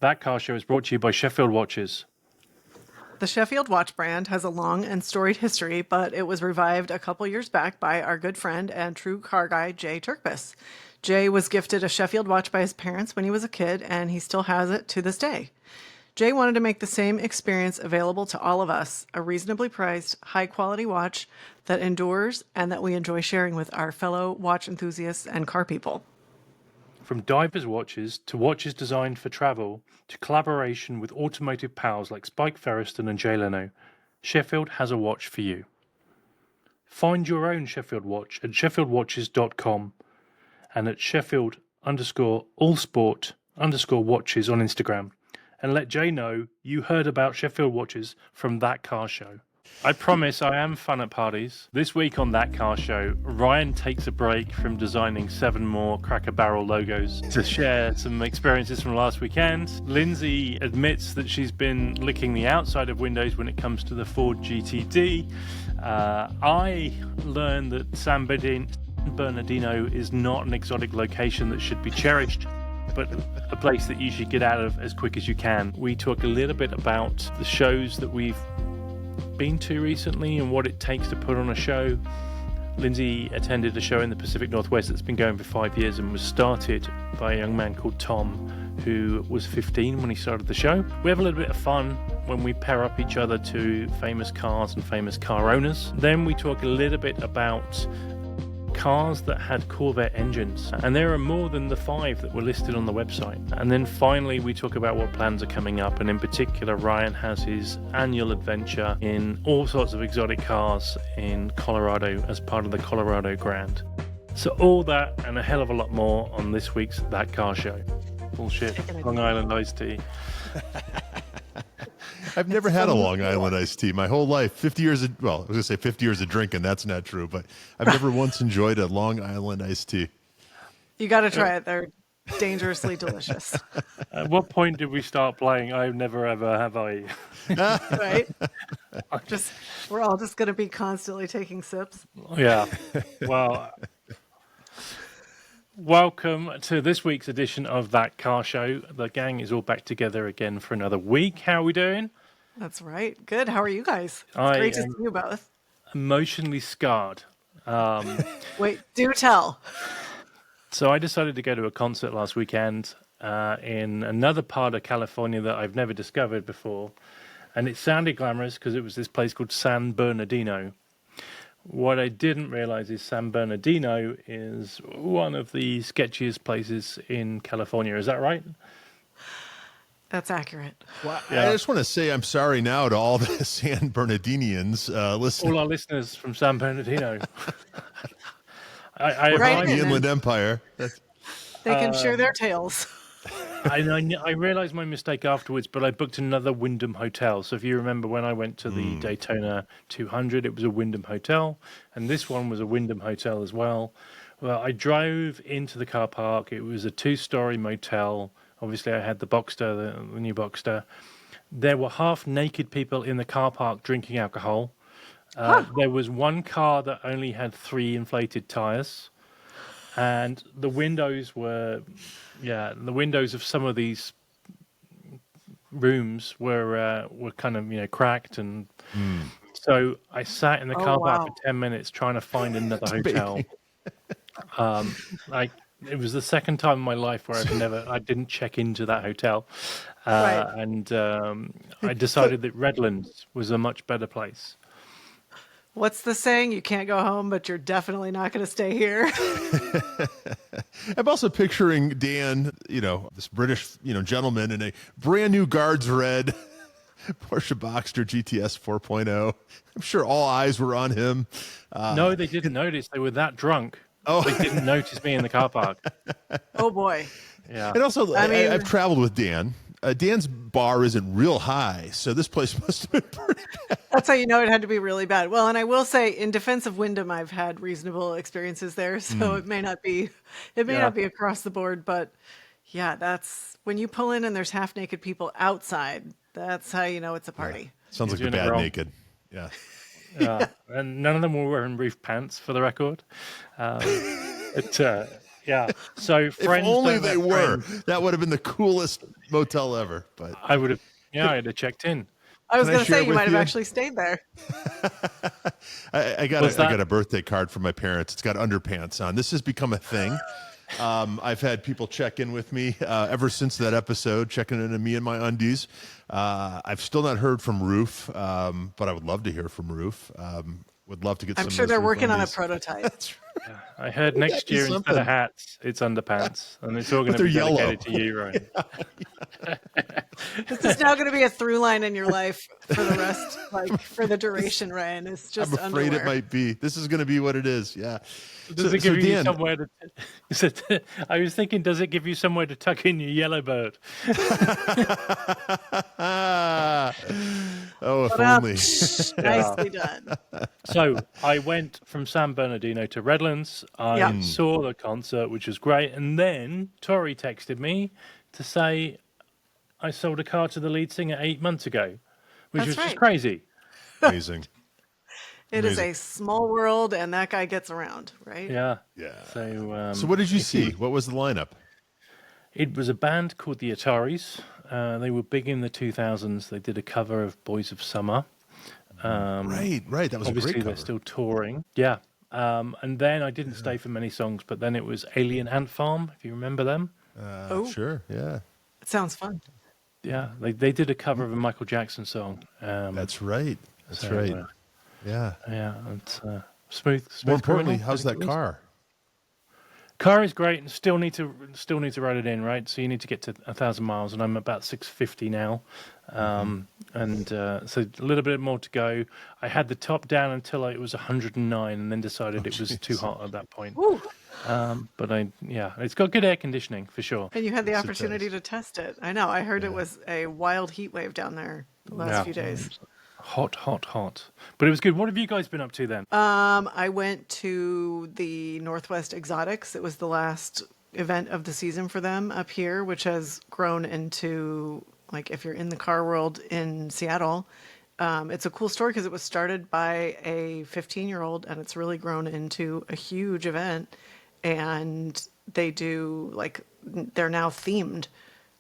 That Car Show is brought to you by Sheffield Watches. The Sheffield watch brand has a long and storied history, but it was revived a couple years back by our good friend and true car guy, Jay Turkbus. Jay was gifted a Sheffield watch by his parents when he was a kid, and he still has it to this day. Jay wanted to make the same experience available to all of us, a reasonably priced, high-quality watch that endures and that we enjoy sharing with our fellow watch enthusiasts and car people. From divers watches to watches designed for travel to collaboration with automotive pals like Spike Ferriston and Jay Leno, Sheffield has a watch for you. Find your own Sheffield watch at sheffieldwatches.com and at Sheffield_allsport_watches on Instagram, and let Jay know you heard about Sheffield Watches from That Car Show. I promise I am fun at parties. This week on That Car Show, Ryan takes a break from designing 7 more Cracker Barrel logos to share some experiences from last weekend. Lindsay admits that she's been licking the outside of windows when it comes to the Ford GTD. I learned that San Bernardino is not an exotic location that should be cherished, but a place that you should get out of as quick as you can. We talk a little bit about the shows that we've been to recently and what it takes to put on a show. Lindsay attended a show in the Pacific Northwest that's been going for 5 years and was started by a young man called Tom, who was 15 when he started the show. We have a little bit of fun when we pair up each other to famous cars and famous car owners. Then we talk a little bit about cars that had Corvette engines, and there are more than the 5 that were listed on the website. And then finally we talk about what plans are coming up, and in particular Ryan has his annual adventure in all sorts of exotic cars in Colorado as part of the Colorado Grand. So all that and a hell of a lot more on this week's That Car Show. Bullshit. Long Island iced tea. I've never had a Long Island iced tea my whole life. 50 years of, well, I was going to say 50 years of drinking. That's not true, but I've never once enjoyed a Long Island iced tea. You got to try it. They're dangerously delicious. At what point did we start playing I've Never Ever Have I? Right? We're all just going to be constantly taking sips. Yeah. Well, welcome to this week's edition of That Car Show. The gang is all back together again for another week. How are we doing? That's right. Good. How are you guys? It's great to see you both. Emotionally scarred. Wait, do tell. So I decided to go to a concert last weekend in another part of California that I've never discovered before. And it sounded glamorous because it was this place called San Bernardino. What I didn't realize is San Bernardino is one of the sketchiest places in California. Is that right? That's accurate. Well, yeah. I just want to say I'm sorry now to all the San Bernardinians listening. All our listeners from San Bernardino. Right. The Inland Empire. They can share their tales. I realized my mistake afterwards, but I booked another Wyndham hotel. So if you remember when I went to the Daytona 200, it was a Wyndham hotel, and this one was a Wyndham hotel as well. Well, I drove into the car park. It was a 2-story motel. Obviously, I had the Boxster, the new Boxster. There were half-naked people in the car park drinking alcohol. There was one car that only had 3 inflated tires. And the windows were, the windows of some of these rooms were kind of, cracked. And so I sat in the car park for 10 minutes trying to find another hotel. It was the second time in my life where I didn't check into that hotel. Right. And I decided that Redlands was a much better place. What's the saying? You can't go home, but you're definitely not going to stay here. I'm also picturing Dan, this British, gentleman in a brand new Guards Red Porsche Boxster GTS 4.0. I'm sure all eyes were on him. No, they didn't notice. They were that drunk. Oh, they didn't notice me in the car park. Oh boy. Yeah. And also, I've traveled with Dan. Dan's bar isn't real high, so this place must have been pretty bad. That's how you know it had to be really bad. Well, and I will say, in defense of Wyndham, I've had reasonable experiences there, so it may not be across the board, but yeah, that's when you pull in and there's half naked people outside. That's how you know it's a party. Yeah. Sounds like the bad naked. Yeah. And none of them were wearing brief pants, for the record. Yeah. So If friends only don't they let were. friends. That would have been the coolest motel ever. But I would have. Yeah, I'd have checked in. I was can I going to share say you with might have you? actually stayed there. I Was that? got a birthday card from my parents. It's got underpants on. This has become a thing. I've had people check in with me ever since that episode, checking into me and my undies. I've still not heard from Roof, but I would love to hear from Roof. Would love to get I'm some sure of those they're Roof working on a undies. prototype. That's Yeah, I heard Wouldn't that next be year instead of something? hats, it's underpants, and it's all going But to they're be yellow. dedicated to you, Ryan. This is now going to be a through line in your life for the rest, like for the duration, Ryan. It's I'm just afraid it underwear. might be. This is going to be what it is. Yeah. Does it So give you Dan, somewhere to? Is it, I was thinking, does it give you somewhere to tuck in your yellow bird? oh, if But up, only. nicely done. So I went from San Bernardino to Redlands. I Yeah. saw the concert, which was great, and then Tori texted me to say I sold a car to the lead singer 8 months ago, which That's was just right. crazy. Amazing. It is Amazing. a small world, and that guy gets around, right? Yeah. Yeah. So, So what did you if see? What was the lineup? It was a band called the Ataris. They were big in the 2000s. They did a cover of Boys of Summer. Right. That was a Obviously, great they're cover. still touring. Yeah. And then I didn't stay for many songs, but then it was Alien Ant Farm, if you remember them. Oh, Sure. Yeah. it sounds fun. Yeah, they did a cover of a Michael Jackson song. That's right. That's so, right. Yeah. Yeah, it's smooth. More Smooth importantly, criminal, I how's think that it was. car? Car is great, and still need to ride it in, right? So you need to get to 1,000 miles, and I'm about 650 now, and so a little bit more to go. I had the top down until it was 109, and then decided it was too hot at that point. Woo. But it's got good air conditioning for sure. And you had the Yes, it opportunity does. to test it. I know. I heard it was a wild heat wave down there the last Yeah. few days. Hot. But it was good. What have you guys been up to then? I went to the Northwest Exotics. It was the last event of the season for them up here, which has grown into, like, if you're in the car world in Seattle, it's a cool story because it was started by a 15-year-old and it's really grown into a huge event. And they do, like, they're now themed.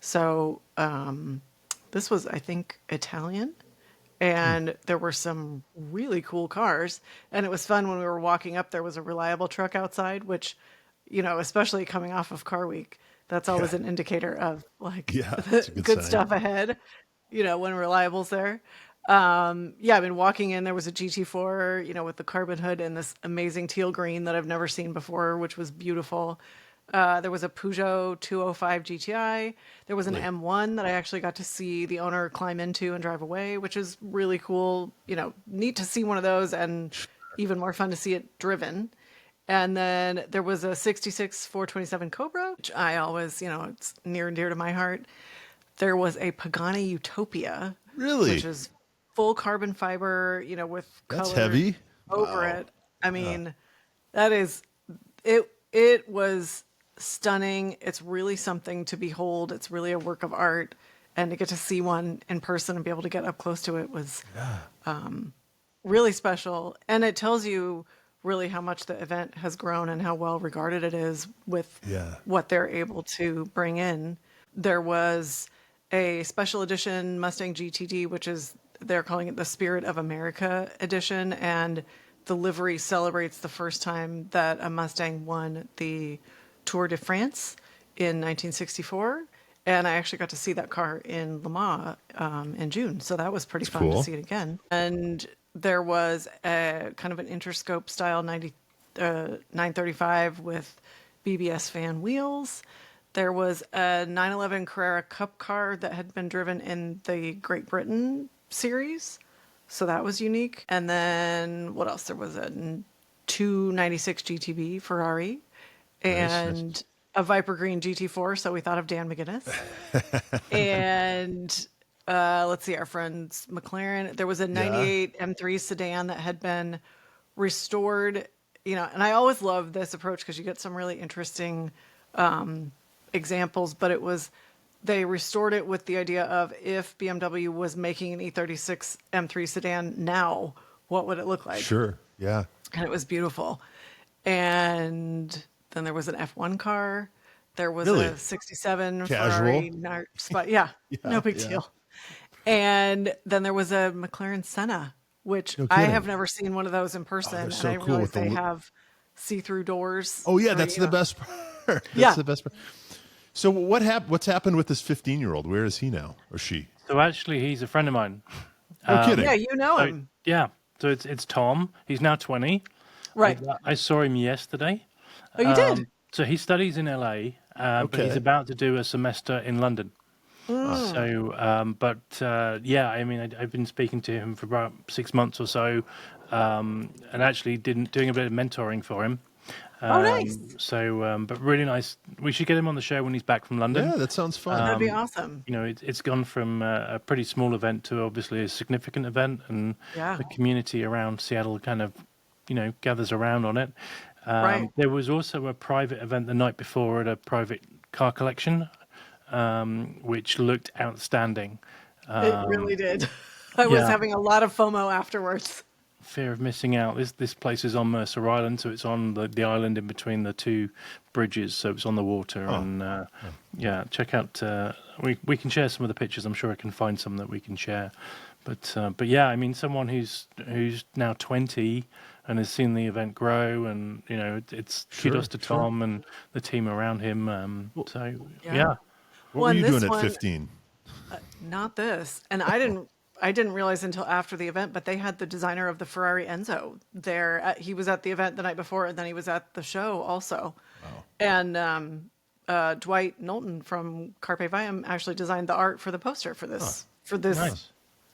So this was, I think, Italian. And there were some really cool cars. And it was fun when we were walking up, there was a reliable truck outside, which, you know, especially coming off of Car Week, that's always an indicator of, like, Yeah, that's a good good sign. stuff ahead, you know, when reliable's there. Yeah, I mean, walking in, there was a GT4, you know, with the carbon hood and this amazing teal green that I've never seen before, which was beautiful. There was a Peugeot 205 GTI. There was an M1 that I actually got to see the owner climb into and drive away, which is really cool. You know, neat to see one of those and even more fun to see it driven. And then there was a 66 427 Cobra, which I always, you know, it's near and dear to my heart. There was a Pagani Utopia, Really? which is full carbon fiber, you know, with That's color heavy. over Wow. it. I mean, that is it. It was stunning. It's really something to behold. It's really a work of art, and to get to see one in person and be able to get up close to it was really special. And it tells you really how much the event has grown and how well regarded it is with Yeah. what they're able to bring in. There was a special edition Mustang GTD, which is, they're calling it the Spirit of America edition, and the livery celebrates the first time that a Mustang won the Tour de France in 1964. And I actually got to see that car in Le Mans in June. So that was pretty fun cool. to see it again. And there was a kind of an Interscope style 935 with BBS fan wheels. There was a 911 Carrera Cup car that had been driven in the Great Britain series. So that was unique. And then what else? There was a 296 GTB Ferrari and a Viper Green GT4. So we thought of Dan McGuinness. And let's see, our friends McLaren. There was a 98 M3 sedan that had been restored, you know, and I always love this approach because you get some really interesting examples, but it was, they restored it with the idea of, if BMW was making an E36 M3 sedan now, what would it look like? Sure. Yeah. And it was beautiful. And Then there was an F1 car. There was Really? a 67 Casual? Ferrari Spot. Yeah, no big yeah. deal. And then there was a McLaren Senna, which No I kidding. have never seen one of those in person. they're And so I cool realize with the they li- have see-through doors. Oh yeah, or, that's you the know. best part. That's Yeah. the best part. So what's happened with this 15-year-old? Where is he now, or she? So actually, he's a friend of mine. No kidding. Yeah, you know So, him. yeah. So it's Tom. He's now 20. Right. I saw him yesterday. Oh, you did? So he studies in LA, but he's Okay. about to do a semester in London. So, yeah, I mean, I've been speaking to him for about 6 months or so, and actually doing a bit of mentoring for him. Oh, nice. So, but really nice. We should get him on the show when he's back from London. Yeah, that sounds fun. That'd be awesome. You know, it's gone from a pretty small event to obviously a significant event, and Yeah. the community around Seattle kind of, gathers around on it. Right. There was also a private event the night before at a private car collection, which looked outstanding. It really did. I was yeah. having a lot of FOMO afterwards. Fear of missing out. This place is on Mercer Island, so it's on the island in between the two bridges, so it's on the water. And yeah, check out. We can share some of the pictures. I'm sure I can find some that we can share. But yeah, I mean, someone who's now 20 and has seen the event grow, and it's kudos to Tom and the team around him. So yeah. What were you this doing at one- 15? Not this. And I didn't realize until after the event, but they had the designer of the Ferrari Enzo there. He was at the event the night before, and then he was at the show also. Wow. And Dwight Knowlton from Carpe Diem actually designed the art for the poster for this Nice.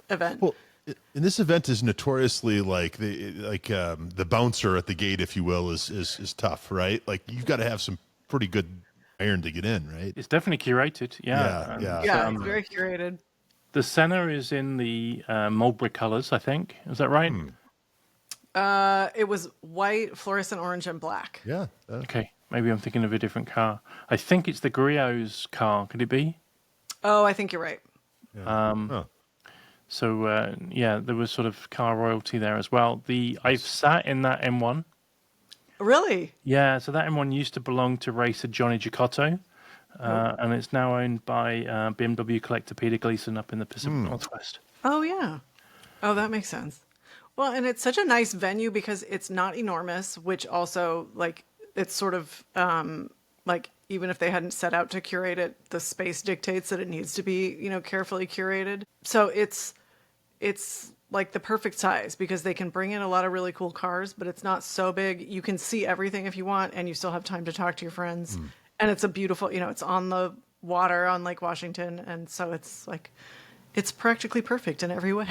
event. Well, and this event is notoriously like the bouncer at the gate, if you will, is tough, right? Like you've got to have some pretty good iron to get in, right? It's definitely curated. Yeah. Yeah. Yeah, it's very curated. The Senna is in the Mulberry colors, I think. Is that right? It was white, fluorescent orange, and black. Yeah. Okay, maybe I'm thinking of a different car. I think it's the Griot's car. Could it be? Oh, I think you're right. So yeah, there was sort of car royalty there as well. I've sat in that M1. Really? Yeah, so that M1 used to belong to racer Johnny Giacotto, and it's now owned by BMW collector Peter Gleason up in the Pacific Northwest. Oh, yeah. Oh, that makes sense. Well, and it's such a nice venue because it's not enormous, which also, like, it's sort of, like, even if they hadn't set out to curate it, the space dictates that it needs to be, carefully curated. So it's like the perfect size because they can bring in a lot of really cool cars, but it's not so big. You can see everything if you want, and you still have time to talk to your friends. And it's a beautiful, it's on the water on Lake Washington. And so it's like, it's practically perfect in every way.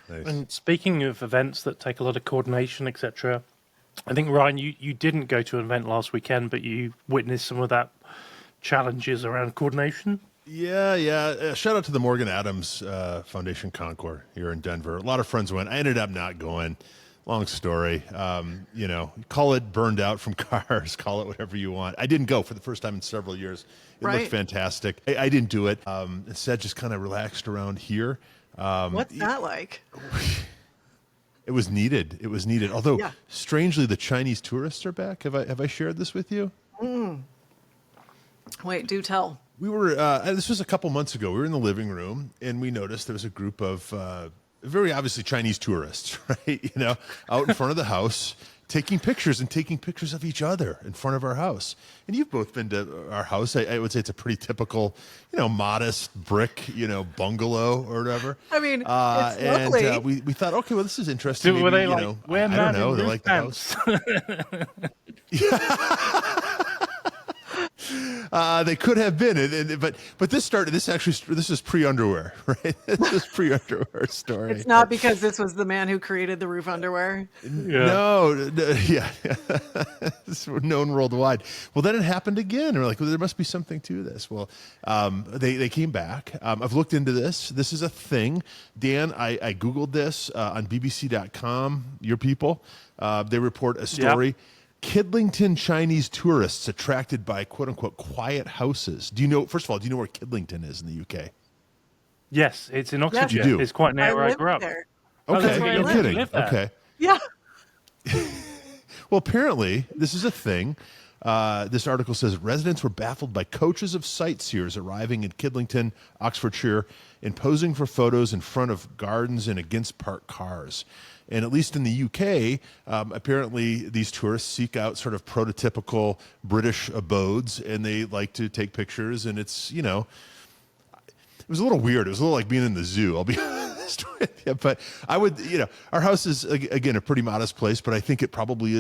Nice. And speaking of events that take a lot of coordination, etc., I think, Ryan, you didn't go to an event last weekend, but you witnessed some of that challenges around coordination. Yeah. Shout out to the Morgan Adams Foundation Concours here in Denver. A lot of friends went. I ended up not going. Long story. Call it burned out from cars, call it whatever you want. I didn't go for the first time in several years. It looked fantastic. I didn't do it. Instead, just kind of relaxed around here. What's that like? It was needed. Although, strangely, the Chinese tourists are back. Have I shared this with you? Wait, do tell. We were, this was a couple months ago. We were in the living room, and we noticed there was a group of very obviously Chinese tourists, right? Out in front of the house, taking pictures of each other in front of our house. And you've both been to our house. I would say it's a pretty typical, modest brick, bungalow or whatever. I mean, it's lovely. And we thought, okay, well, this is interesting. Were Maybe, they like, we're I don't mad know. in They roof like the house. pants. They could have been, but this is pre-underwear, right? This is pre-underwear story. It's not because this was the man who created the roof underwear. No, yeah. It's known worldwide. Well, then it happened again. And we're like, well, there must be something to this. Well, they came back. I've looked into this. This is a thing. Dan, I Googled this on BBC.com, your people. They report a story. Yep. Kidlington Chinese tourists attracted by quote-unquote quiet houses. First of all, do you know where Kidlington is in the UK? Yes, it's in Oxfordshire. You do? It's quite near where I lived grew up. there. Oh, that's Okay, where no you kidding. live there. Okay. Yeah. Well, apparently, this is a thing. This article says residents were baffled by coaches of sightseers arriving in Kidlington, Oxfordshire, and posing for photos in front of gardens and against parked cars. And at least in the UK, apparently these tourists seek out sort of prototypical British abodes, and they like to take pictures. And it's, it was a little weird. It was a little like being in the zoo, I'll be honest with you. But I would, our house is, again, a pretty modest place, but I think it probably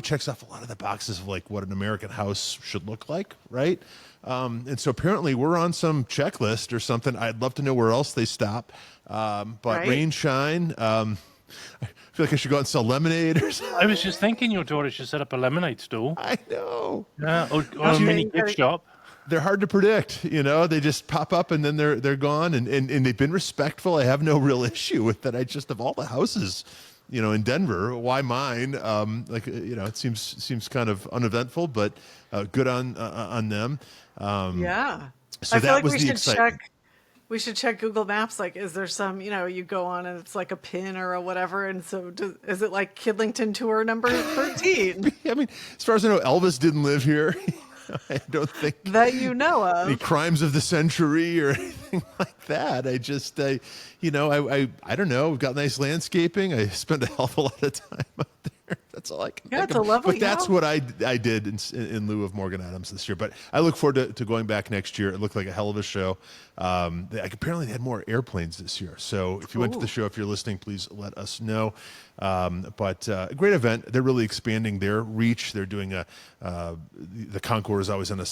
checks off a lot of the boxes of like what an American house should look like, right? And so apparently we're on some checklist or something. I'd love to know where else they stop. But Right. rain, shine, I feel like I should go out and sell lemonade or something. I was just thinking your daughter should set up a lemonade stall. I know. Yeah, or a mini gift shop. They're hard to predict, They just pop up and then they're gone, and they've been respectful. I have no real issue with that. I just, of all the houses, in Denver, why mine? It seems kind of uneventful, but good on them. Yeah. So I feel that like was we the should excitement. we should check Google Maps. Like, is there some, you go on and it's like a pin or a whatever. And so is it like Kidlington tour number 13 I mean, as far as I know, Elvis didn't live here. I don't think that you know of? any crimes of the century or anything like that. I just, I don't know. We've got nice landscaping. I spend a hell of a lot of time out there. That's all I can Yeah, think it's a of. lovely But that's house. what I did in lieu of Morgan Adams this year. But I look forward to going back next year. It looked like a hell of a show. Apparently they had more airplanes this year. So if you went to the show, if you're listening, please let us know. But a great event. They're really expanding their reach. They're doing the Concours is always on a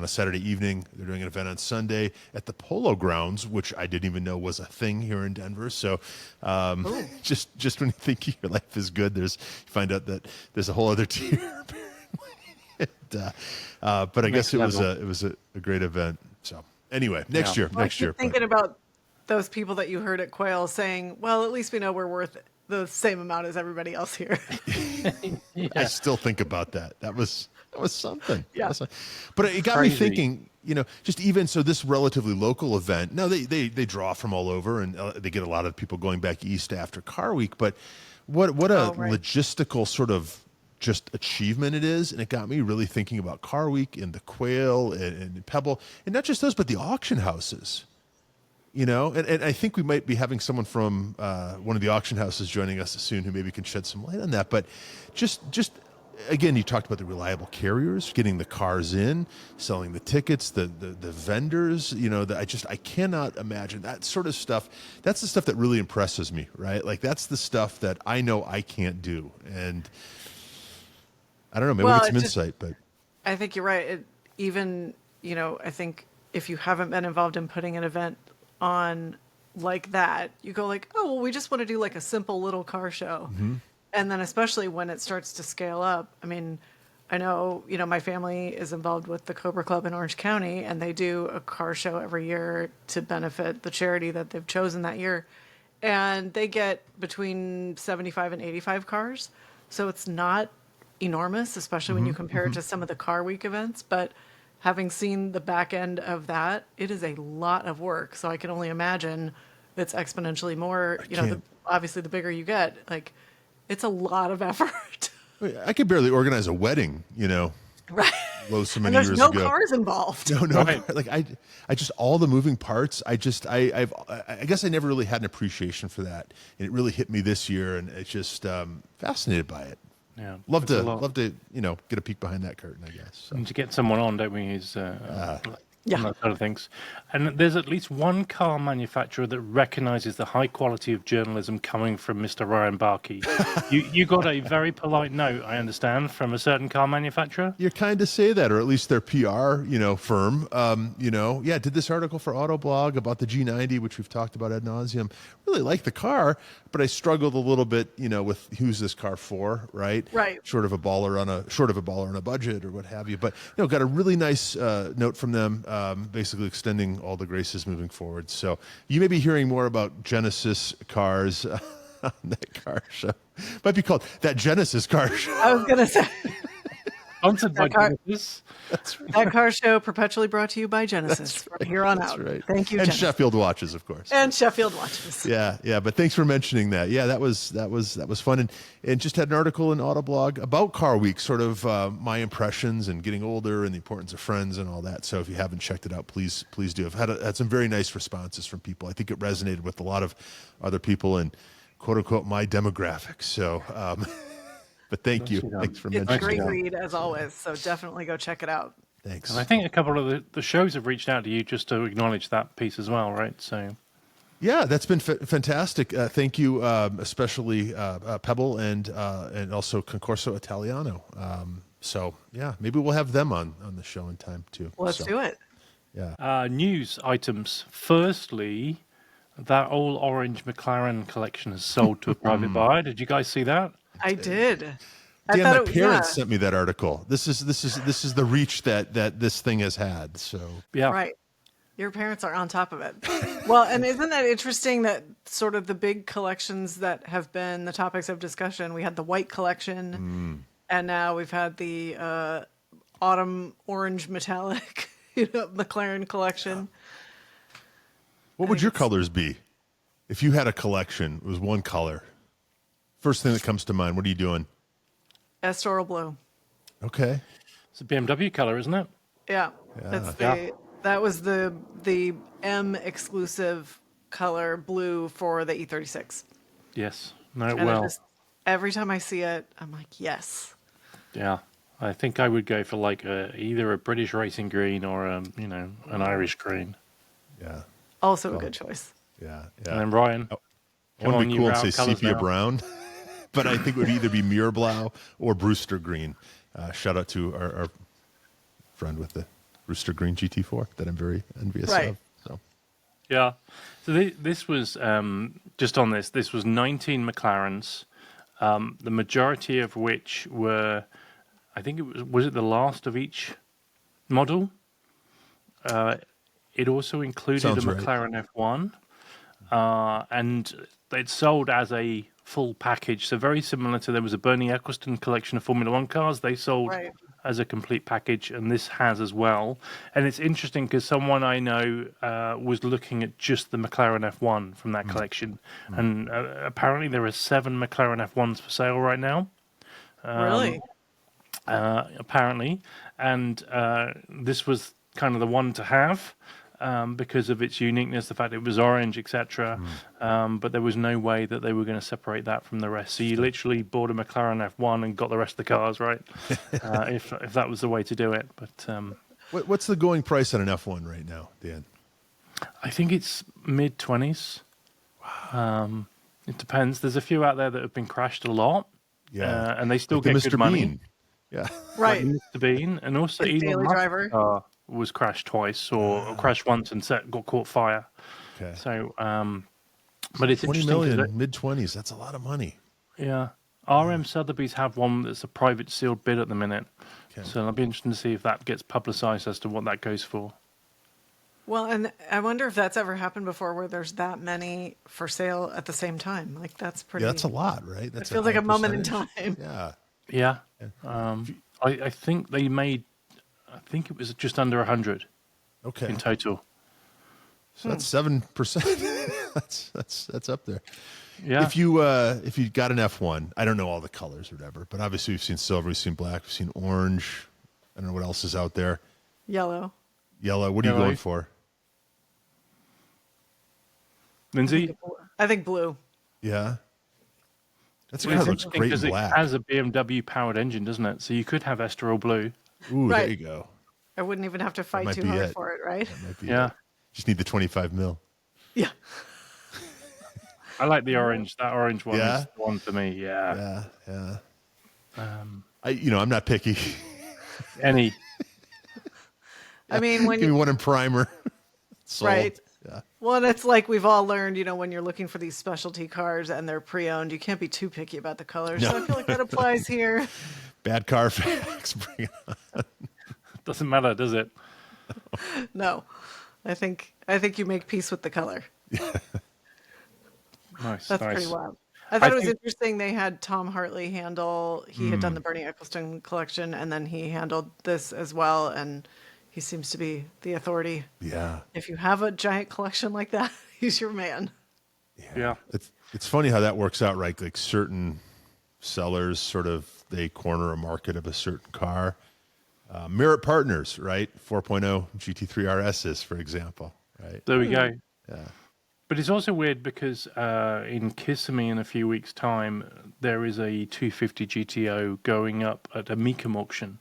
Saturday evening. They're doing an event on Sunday at the Polo Grounds, which I didn't even know was a thing here in Denver. So just when you think your life is good, you find out that there's a whole other tier. But I guess it was a great event. So anyway, next year. I keep thinking about those people that you heard at Quail saying, well, at least we know we're worth the same amount as everybody else here. I still think about that. That was something. Yeah. But it got Crazy. me thinking, just even so this relatively local event, now they draw from all over and they get a lot of people going back east after Car Week, but what a Right. logistical sort of just achievement it is. And it got me really thinking about Car Week and the Quail and Pebble, and not just those, but the auction houses. And I think we might be having someone from one of the auction houses joining us soon who maybe can shed some light on that. But just again, you talked about the reliable carriers, getting the cars in, selling the tickets, the vendors, I cannot imagine that sort of stuff. That's the stuff that really impresses me, right? Like that's the stuff that I know I can't do. And I don't know, maybe Well, we get some it just- insight, but I think you're right. I think if you haven't been involved in putting an event on like that, you go like, oh, well, we just want to do like a simple little car show. And then especially when it starts to scale up. I mean, I know, my family is involved with the Cobra Club in Orange County, and they do a car show every year to benefit the charity that they've chosen that year. And they get between 75 and 85 cars. So it's not enormous, especially when you compare it to some of the Car Week events. But having seen the back end of that, it is a lot of work. So I can only imagine it's exponentially more, obviously the bigger you get, like it's a lot of effort. I could barely organize a wedding, Right. so And many there's years no ago. cars involved. No, Right. like I just all the moving parts. I guess I never really had an appreciation for that, and it really hit me this year, and it's just fascinated by it. Yeah, Love it's a to lot. get a peek behind that curtain, I guess. So. And to get someone on, don't we? Is Yeah. and that sort of things. And there's at least one car manufacturer that recognises the high quality of journalism coming from Mr. Ryan Barkey. you got a very polite note, I understand, from a certain car manufacturer. You kind of say that, or at least their PR, firm. Did this article for Autoblog about the G90, which we've talked about ad nauseum. Really like the car, but I struggled a little bit, with who's this car for, right? Right. Short of a baller on a budget or what have you. But got a really nice note from them, basically extending all the graces moving forward. So you may be hearing more about Genesis cars on that car show. Might be called that Genesis car show. I was going to say. Sponsored by That car, Genesis. That's right. that car show perpetually brought to you by Genesis That's from right. here on That's out. right. Thank you, And Genesis. Sheffield watches, of course. And Sheffield watches. Yeah. But thanks for mentioning that. Yeah, that was fun, and just had an article in Autoblog about Car Week, sort of my impressions and getting older and the importance of friends and all that. So if you haven't checked it out, please do. I've had some very nice responses from people. I think it resonated with a lot of other people in quote unquote my demographic. So, but thank you. Thanks for It's a mentioning great that. read, as always, so definitely go check it out. Thanks. And I think a couple of the shows have reached out to you just to acknowledge that piece as well, right? So, Yeah, that's been fantastic. Thank you, especially Pebble and also Concorso Italiano. So yeah, maybe we'll have them on the show in time too. Let's do it. Yeah. news items. Firstly, that all orange McLaren collection has sold to a private buyer. Did you guys see that? I did. I Dan, thought my it, parents yeah, sent me that article. This is the reach that this thing has had. So Yeah. right. Your parents are on top of it. Well, and isn't that interesting that sort of the big collections that have been the topics of discussion? We had the white collection, and now we've had the autumn orange metallic, McLaren collection. what would your colors be if you had a collection? It was one color. First thing that comes to mind. What are you doing? Estoril blue. Okay. It's a BMW color, isn't it? Yeah, that's that was the M exclusive color blue for the E36. Yes. No, And well, every time I see it, I'm like, yes. yeah. I think I would go for like either a British racing green or an Irish green. Yeah. Also a good choice. Yeah. And then Ryan, I want to be cool and say colours sepia now. brown, but I think it would either be Muirblau or Brewster green. Shout out to our friend with the Brewster green GT4 that I'm very envious Right. of. So Yeah. So this was just on this. This was 19 McLarens, the majority of which were, I think was it the last of each model. It also included Sounds a right. McLaren F1, and it sold as a full package. So very similar to there was a Bernie Eccleston collection of Formula One cars. They sold Right. as a complete package, and this has as well. And it's interesting because someone I know was looking at just the McLaren F1 from that collection, and apparently there are 7 McLaren F1s for sale right now. Really? Apparently, and this was kind of the one to have because of its uniqueness, the fact it was orange, etc. But there was no way that they were going to separate that from the rest. So you literally bought a McLaren F1 and got the rest of the cars, right? If that was the way to do it. But what's the going price on an F1 right now, Dan? I think it's mid-20s. Wow. It depends. There's a few out there that have been crashed a lot. Yeah. And they still Like the get Mr. good money. Bean. Yeah. Right. Like Mr. Bean, and also His Elon daily Musk's driver. car was crashed twice, or crashed once and got caught fire. Okay. So, but it's 20 interesting. 'cause million, mid-20s. That's a lot of money. yeah, RM Sotheby's have one that's a private sealed bid at the minute. Okay. So it'll be interesting to see if that gets publicised as to what that goes for. Well, and I wonder if that's ever happened before where there's that many for sale at the same time. Like, that's pretty. Yeah, that's a lot, right? That's It feels like high a moment in percentage. time. Yeah. Yeah, I think they made. I think it was just under 100 Okay. in total. So that's 7%. that's up there. Yeah, If you got an F1, I don't know all the colors or whatever, but obviously we've seen silver, we've seen black, we've seen orange. I don't know what else is out there. Yellow. Yellow. What are you Yellow. going for? Lindsay. I think blue. Yeah. That's Well, kind it's of looks interesting great in 'cause black. it has a BMW powered engine, doesn't it? So you could have Estoril blue. Ooh, Right. there you go. I wouldn't even have to fight might too be hard it. for it, right? That might be Yeah. it. Just need the 25 mil. Yeah. I like the orange. That orange one Yeah? is the one for me. Yeah. Yeah. I'm not picky. Any. I mean, when Give me you, one in primer. Sold. right. Yeah. Well, and it's like we've all learned, when you're looking for these specialty cars and they're pre-owned, you can't be too picky about the colors. So I feel like that applies here. Bad car facts. Bring it on. Doesn't matter, does it? No, I think you make peace with the color. Nice. That's nice. pretty wild. I thought I it was think interesting they had Tom Hartley handle, he had done the Bernie Ecclestone collection, and then he handled this as well, and he seems to be the authority. Yeah. If you have a giant collection like that, he's your man. yeah. It's funny how that works out, right? Like certain sellers sort of they corner a market of a certain car. Merit Partners, right? 4.0 GT3 RSs, for example, right? There we go. Yeah. But it's also weird because in Kissimmee in a few weeks' time, there is a 250 GTO going up at a Mecum auction.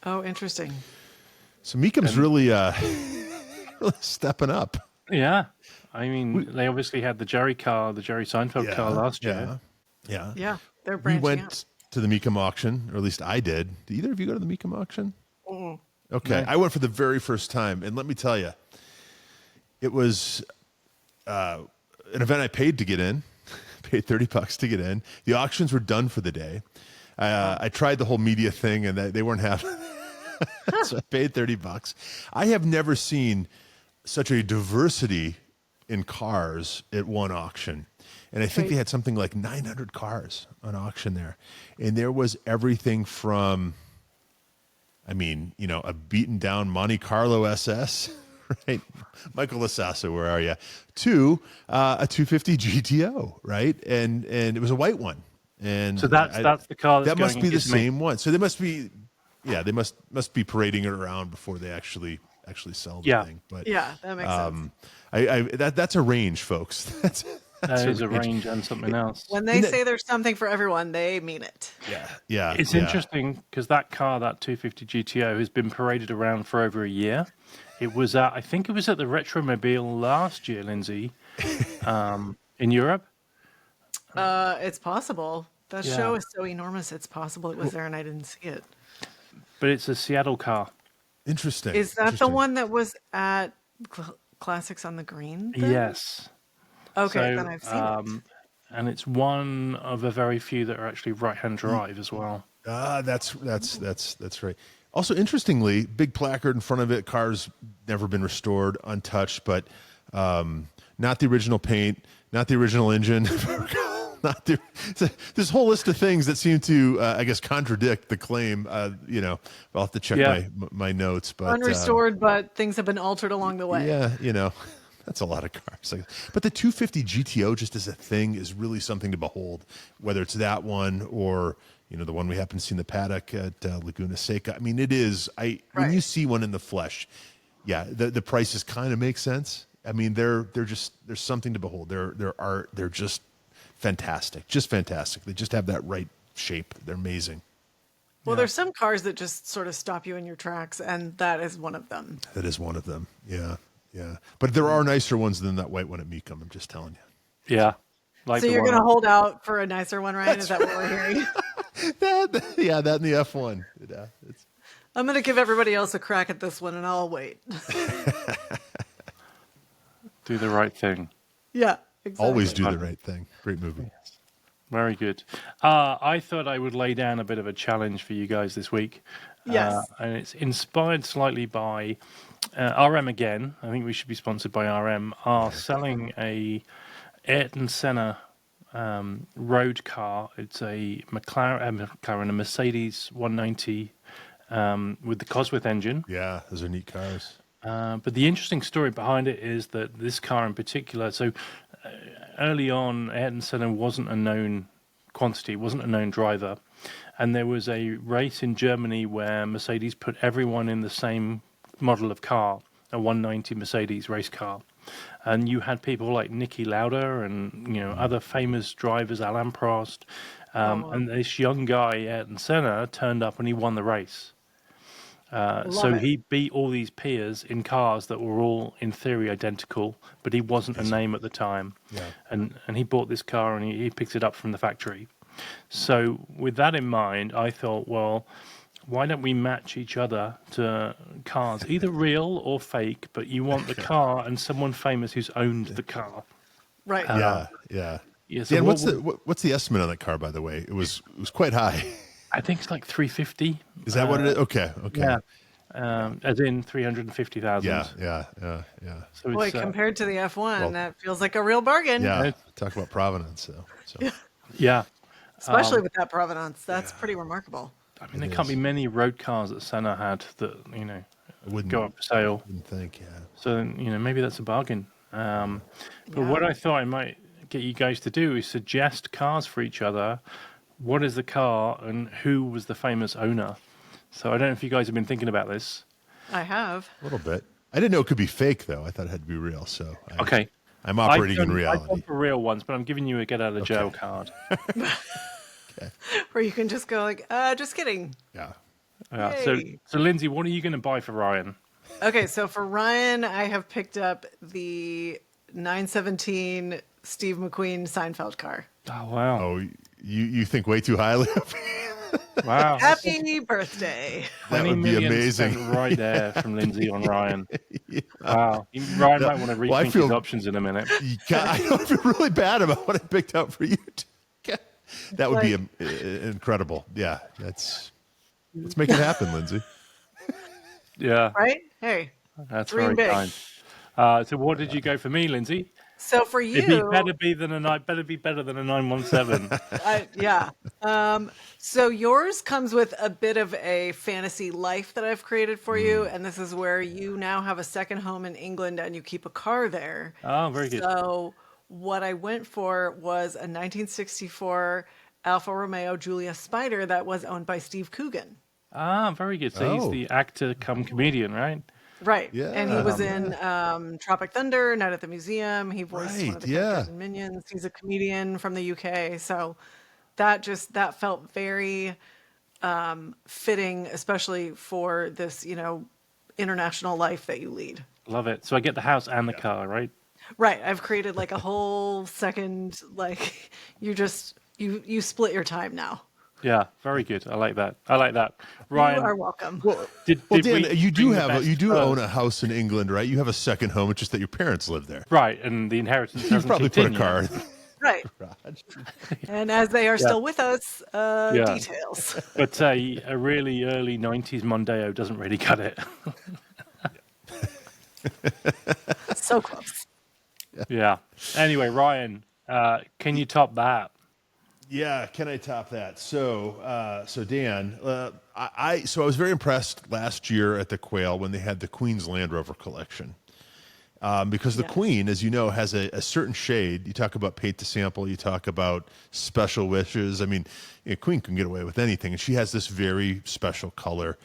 Oh, interesting. So Mecum's really, really stepping up. Yeah. I mean, they obviously had the Jerry Seinfeld car last year. Yeah. Yeah, they're We branching went out. to the Mecum auction, or at least I did. Did either of you go to the Mecum auction? Okay. No. I went for the very first time. And let me tell you, it was an event I paid to get in, paid $30 to get in. The auctions were done for the day. I tried the whole media thing and they weren't having it. So I paid $30. I have never seen such a diversity in cars at one auction. And I think Right. they had something like 900 cars on auction there. And there was everything from, I mean, you know, a beaten down Monte Carlo SS, right? Michael Lasassa, where are you? To a 250 GTO, right? And it was a white one. And So that's the car that's that must going be in the Kissimmee. same one. So they must be, yeah, they must be parading it around before they actually sell the Yeah. thing. But Yeah, that makes sense. that's a range, folks. That's That is a range and something else. When they say there's something for everyone, they mean it. yeah. It's interesting because that car, that 250 GTO, has been paraded around for over a year. It was I think it was at the Retromobile last year, Lindsay, in Europe. It's possible. That Yeah. show is so enormous. It's possible it was there and I didn't see it. But it's a Seattle car. Interesting. Is that the Interesting. one that was at Classics on the Green? then? Yes. Okay, So, then I've seen it. And it's one of a very few that are actually right-hand drive as well. That's right. Also, interestingly, big placard in front of it. Car's never been restored, untouched, but not the original paint, not the original engine. Not the, this whole list of things that seem to, I guess, contradict the claim. You know, I'll have to check my notes, but Unrestored, but things have been altered along the way. yeah, you know, that's a lot of cars. But the 250 GTO, just as a thing, is really something to behold. Whether it's that one or the one we happen to see in the paddock at Laguna Seca. I mean, it is. When you see one in the flesh, yeah, the prices kind of make sense. I mean, they're just there's something to behold. They're just fantastic, just fantastic. They just have that right shape. They're amazing. Well, there's some cars that just sort of stop you in your tracks, and that is one of them. That is one of them. Yeah. But there are nicer ones than that white one at Mecum. I'm just telling you. Yeah. Like So you're going to hold out for a nicer one, Ryan? Is that what we're hearing? that and the F1. Yeah, I'm going to give everybody else a crack at this one, and I'll wait. Do the right thing. Yeah, exactly. always do the right thing. Great movie. Very good. I thought I would lay down a bit of a challenge for you guys this week. Yes. And it's inspired slightly by RM again. I think we should be sponsored by RM. Are selling a Ayrton Senna road car. It's a McLaren, a Mercedes 190 with the Cosworth engine. Yeah, those are neat cars. But the interesting story behind it is that this car in particular, so early on, Ayrton Senna wasn't a known quantity, wasn't a known driver. And there was a race in Germany where Mercedes put everyone in the same model of car, a 190 Mercedes race car. And you had people like Niki Lauda and other famous drivers, Alain Prost. And this young guy, Ayrton Senna, turned up and he won the race. So he beat all these peers in cars that were all, in theory, identical, but he wasn't a name at the time. Yeah. And he bought this car and he picked it up from the factory. So with that in mind, I thought, well, why don't we match each other to cars, either real or fake, but you want the car and someone famous who's owned the car. Right. Yeah. So Dan, what's the estimate on that car, by the way? It was quite high. I think it's like 350. Is that what it is? Okay. Yeah. as in 350,000. Yeah. So Boy, it's compared to the F1, well- that feels like a real bargain. Yeah, talk about provenance. So yeah. Especially with that provenance. That's pretty remarkable. I mean, there can't be many road cars that Senna had that I wouldn't go up for sale. Wouldn't think. Yeah. So maybe that's a bargain. But what I thought I might get you guys to do is suggest cars for each other. What is the car and who was the famous owner? So I don't know if you guys have been thinking about this. I have. A little bit. I didn't know it could be fake though. I thought it had to be real. So Okay. I'm operating in I've reality. gone for real ones, but I'm giving you a get out of jail card. Where you can just go like, just kidding. Yeah. So Yay. Lindsay, what are you going to buy for Ryan? Okay, so for Ryan, I have picked up the 917 Steve McQueen Seinfeld car. Oh wow! Oh, you think way too highly of me. Wow! Happy birthday. That 20 would be million amazing. spent right there from Lindsay on Ryan. Wow! Ryan might want to rethink I feel- his options in a minute. I feel really bad about what I picked out for you. That would be incredible. Yeah, let's make it happen, Lindsay. Yeah, Right? Hey. that's dream very big. kind. So what did you go for me, Lindsay? So for It'd you, be better be better than a 917. yeah. So yours comes with a bit of a fantasy life that I've created for you, and this is where you now have a second home in England and you keep a car there. Oh, very good. So what I went for was a 1964 Alfa Romeo Giulia Spider that was owned by Steve Coogan. Ah, very good. So he's the actor come comedian, right? Right. Yeah. And he was in Tropic Thunder, Night at the Museum. He voiced one of the characters in Minions. He's a comedian from the UK. So that felt very fitting, especially for this, international life that you lead. Love it. So I get the house and the car, right? Right. I've created like a whole second, you split your time now. Yeah, very good. I like that. Ryan, You are welcome. did Dan, we you do bring the have best you do first? own a house in England, right? You have a second home. It's just that your parents live there. Right, and the inheritance You've doesn't probably kick put a in car. yet. Right. And as they are still with us, details. But a really early 90s Mondeo doesn't really cut it. So close. Yeah. Anyway, Ryan, can you top that? Yeah, can I top that? So Dan, I was very impressed last year at the Quail when they had the Queen's Land Rover collection, because the Queen, as you know, has a certain shade. You talk about paint to sample, you talk about special wishes. I mean, Queen can get away with anything, and she has this very special color.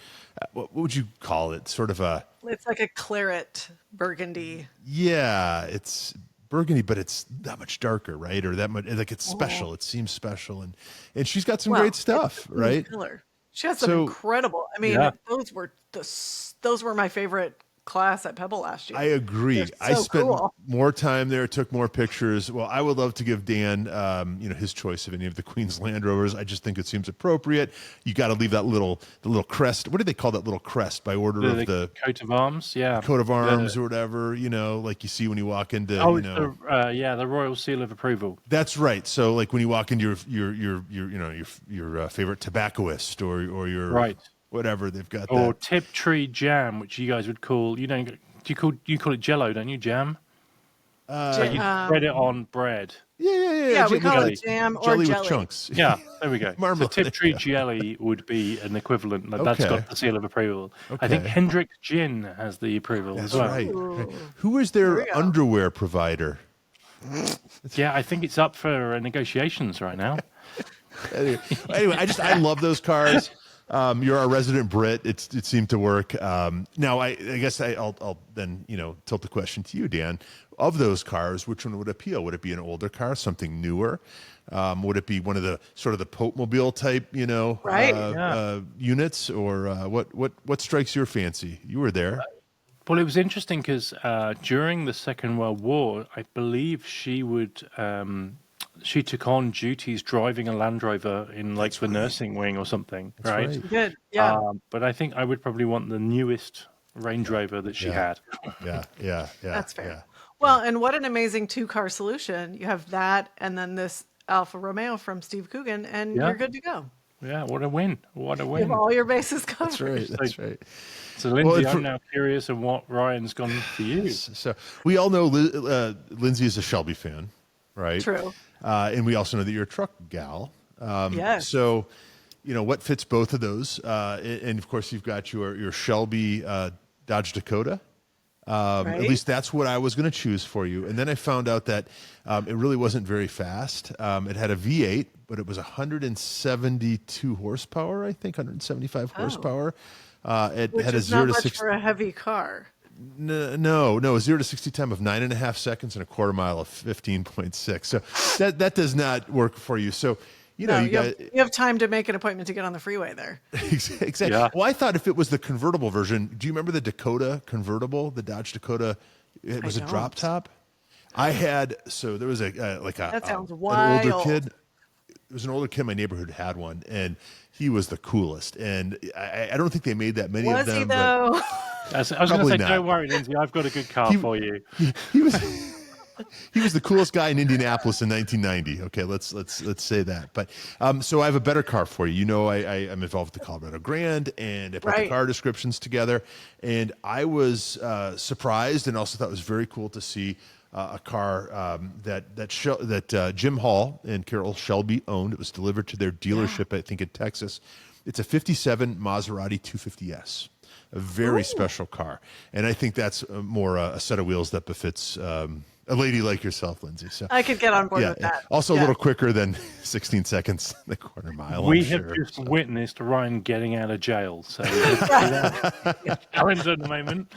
What would you call it? Sort of It's like a claret burgundy. yeah, it's burgundy, but it's that much darker, right? Or that much, like it's special. It seems special, and she's got some great stuff, right? Color. She has some incredible. I mean, Yeah. those were my favorite class at Pebble last year. I agree. They're I so spent cool. more time there, took more pictures. Well, I would love to give Dan, his choice of any of the Queen's Land Rovers. I just think it seems appropriate. You got to leave the little crest. What do they call that little crest by order of the coat of arms? Yeah. coat of arms or whatever, like you see when you walk into, the Royal Seal of Approval. That's right. So like when you walk into your favorite tobaccoist or your Right. whatever, they've got Or that. Tiptree jam, which you guys would call, you call it Jello, don't you? Jam. So you spread it on bread. Yeah. we call jelly. it jam or jelly jelly. with chunks. Yeah, there we go. So Marmalade. Tiptree jelly would be an equivalent. That's Okay. got the seal of approval. I think Okay. Hendrick Gin has the approval That's as well. right. Who is their underwear provider? Yeah, I think it's up for negotiations right now. Anyway, I love those cars. You're our resident Brit. It seemed to work. Now, I guess I'll then tilt the question to you, Dan. Of those cars, which one would appeal? Would it be an older car, something newer? Would it be one of the sort of the Pope-mobile type, units, or what strikes your fancy? You were there. Well, it was interesting because during the Second World War, I believe she took on duties driving a Land Rover in like the nursing wing or something, right? right. Good. Yeah. But I think I would probably want the newest Range Rover that she had. Yeah. That's fair. Yeah. Well, and what an amazing two-car solution. You have that and then this Alfa Romeo from Steve Coogan, and you're good to go. Yeah, what a win. What a You win. have all your bases covered. That's right. That's right. So, Lindsay, Well, I'm now curious on what Ryan's gone for you. So we all know Lindsay is a Shelby fan, right? True. And we also know that you're a truck gal. Yes. So, what fits both of those? And of course, you've got your Shelby Dodge Dakota. At Right? least that's what I was going to choose for you. And then I found out that it really wasn't very fast. It had a V8, but it was 172 horsepower, I think, 175 horsepower. It Which had a is 0 not to much 60. for a heavy car. No, 0 to 60 time of 9.5 seconds and a quarter mile of 15.6. So that does not work for you. So, you have time to make an appointment to get on the freeway there. Exactly. Yeah. Well, I thought if it was the convertible version, do you remember the Dakota convertible, the Dodge Dakota? It was a drop top. I had, so there was That sounds an wild. older kid. It was an older kid in my neighborhood who had one, and he was the coolest. And I don't think they made that many of Was them. he though? I was going to Probably say, not. don't worry, Lindsay, I've got a good car for you. He was he was the coolest guy in Indianapolis in 1990. Okay, let's say that. But so I have a better car for you. I am involved with the Colorado Grand, and I put the Right. car descriptions together. And I was surprised, and also thought it was very cool to see a car that Jim Hall and Carol Shelby owned. It was delivered to their dealership, I think, in Texas. It's a '57 Maserati 250S. A very special car, and I think that's more a set of wheels that befits a lady like yourself, Lindsay. So I could get on board with that. Also a Yeah. little quicker than 16 seconds the quarter mile. We I'm have sure. just witnessed Ryan getting out of jail. So, challenge at the moment.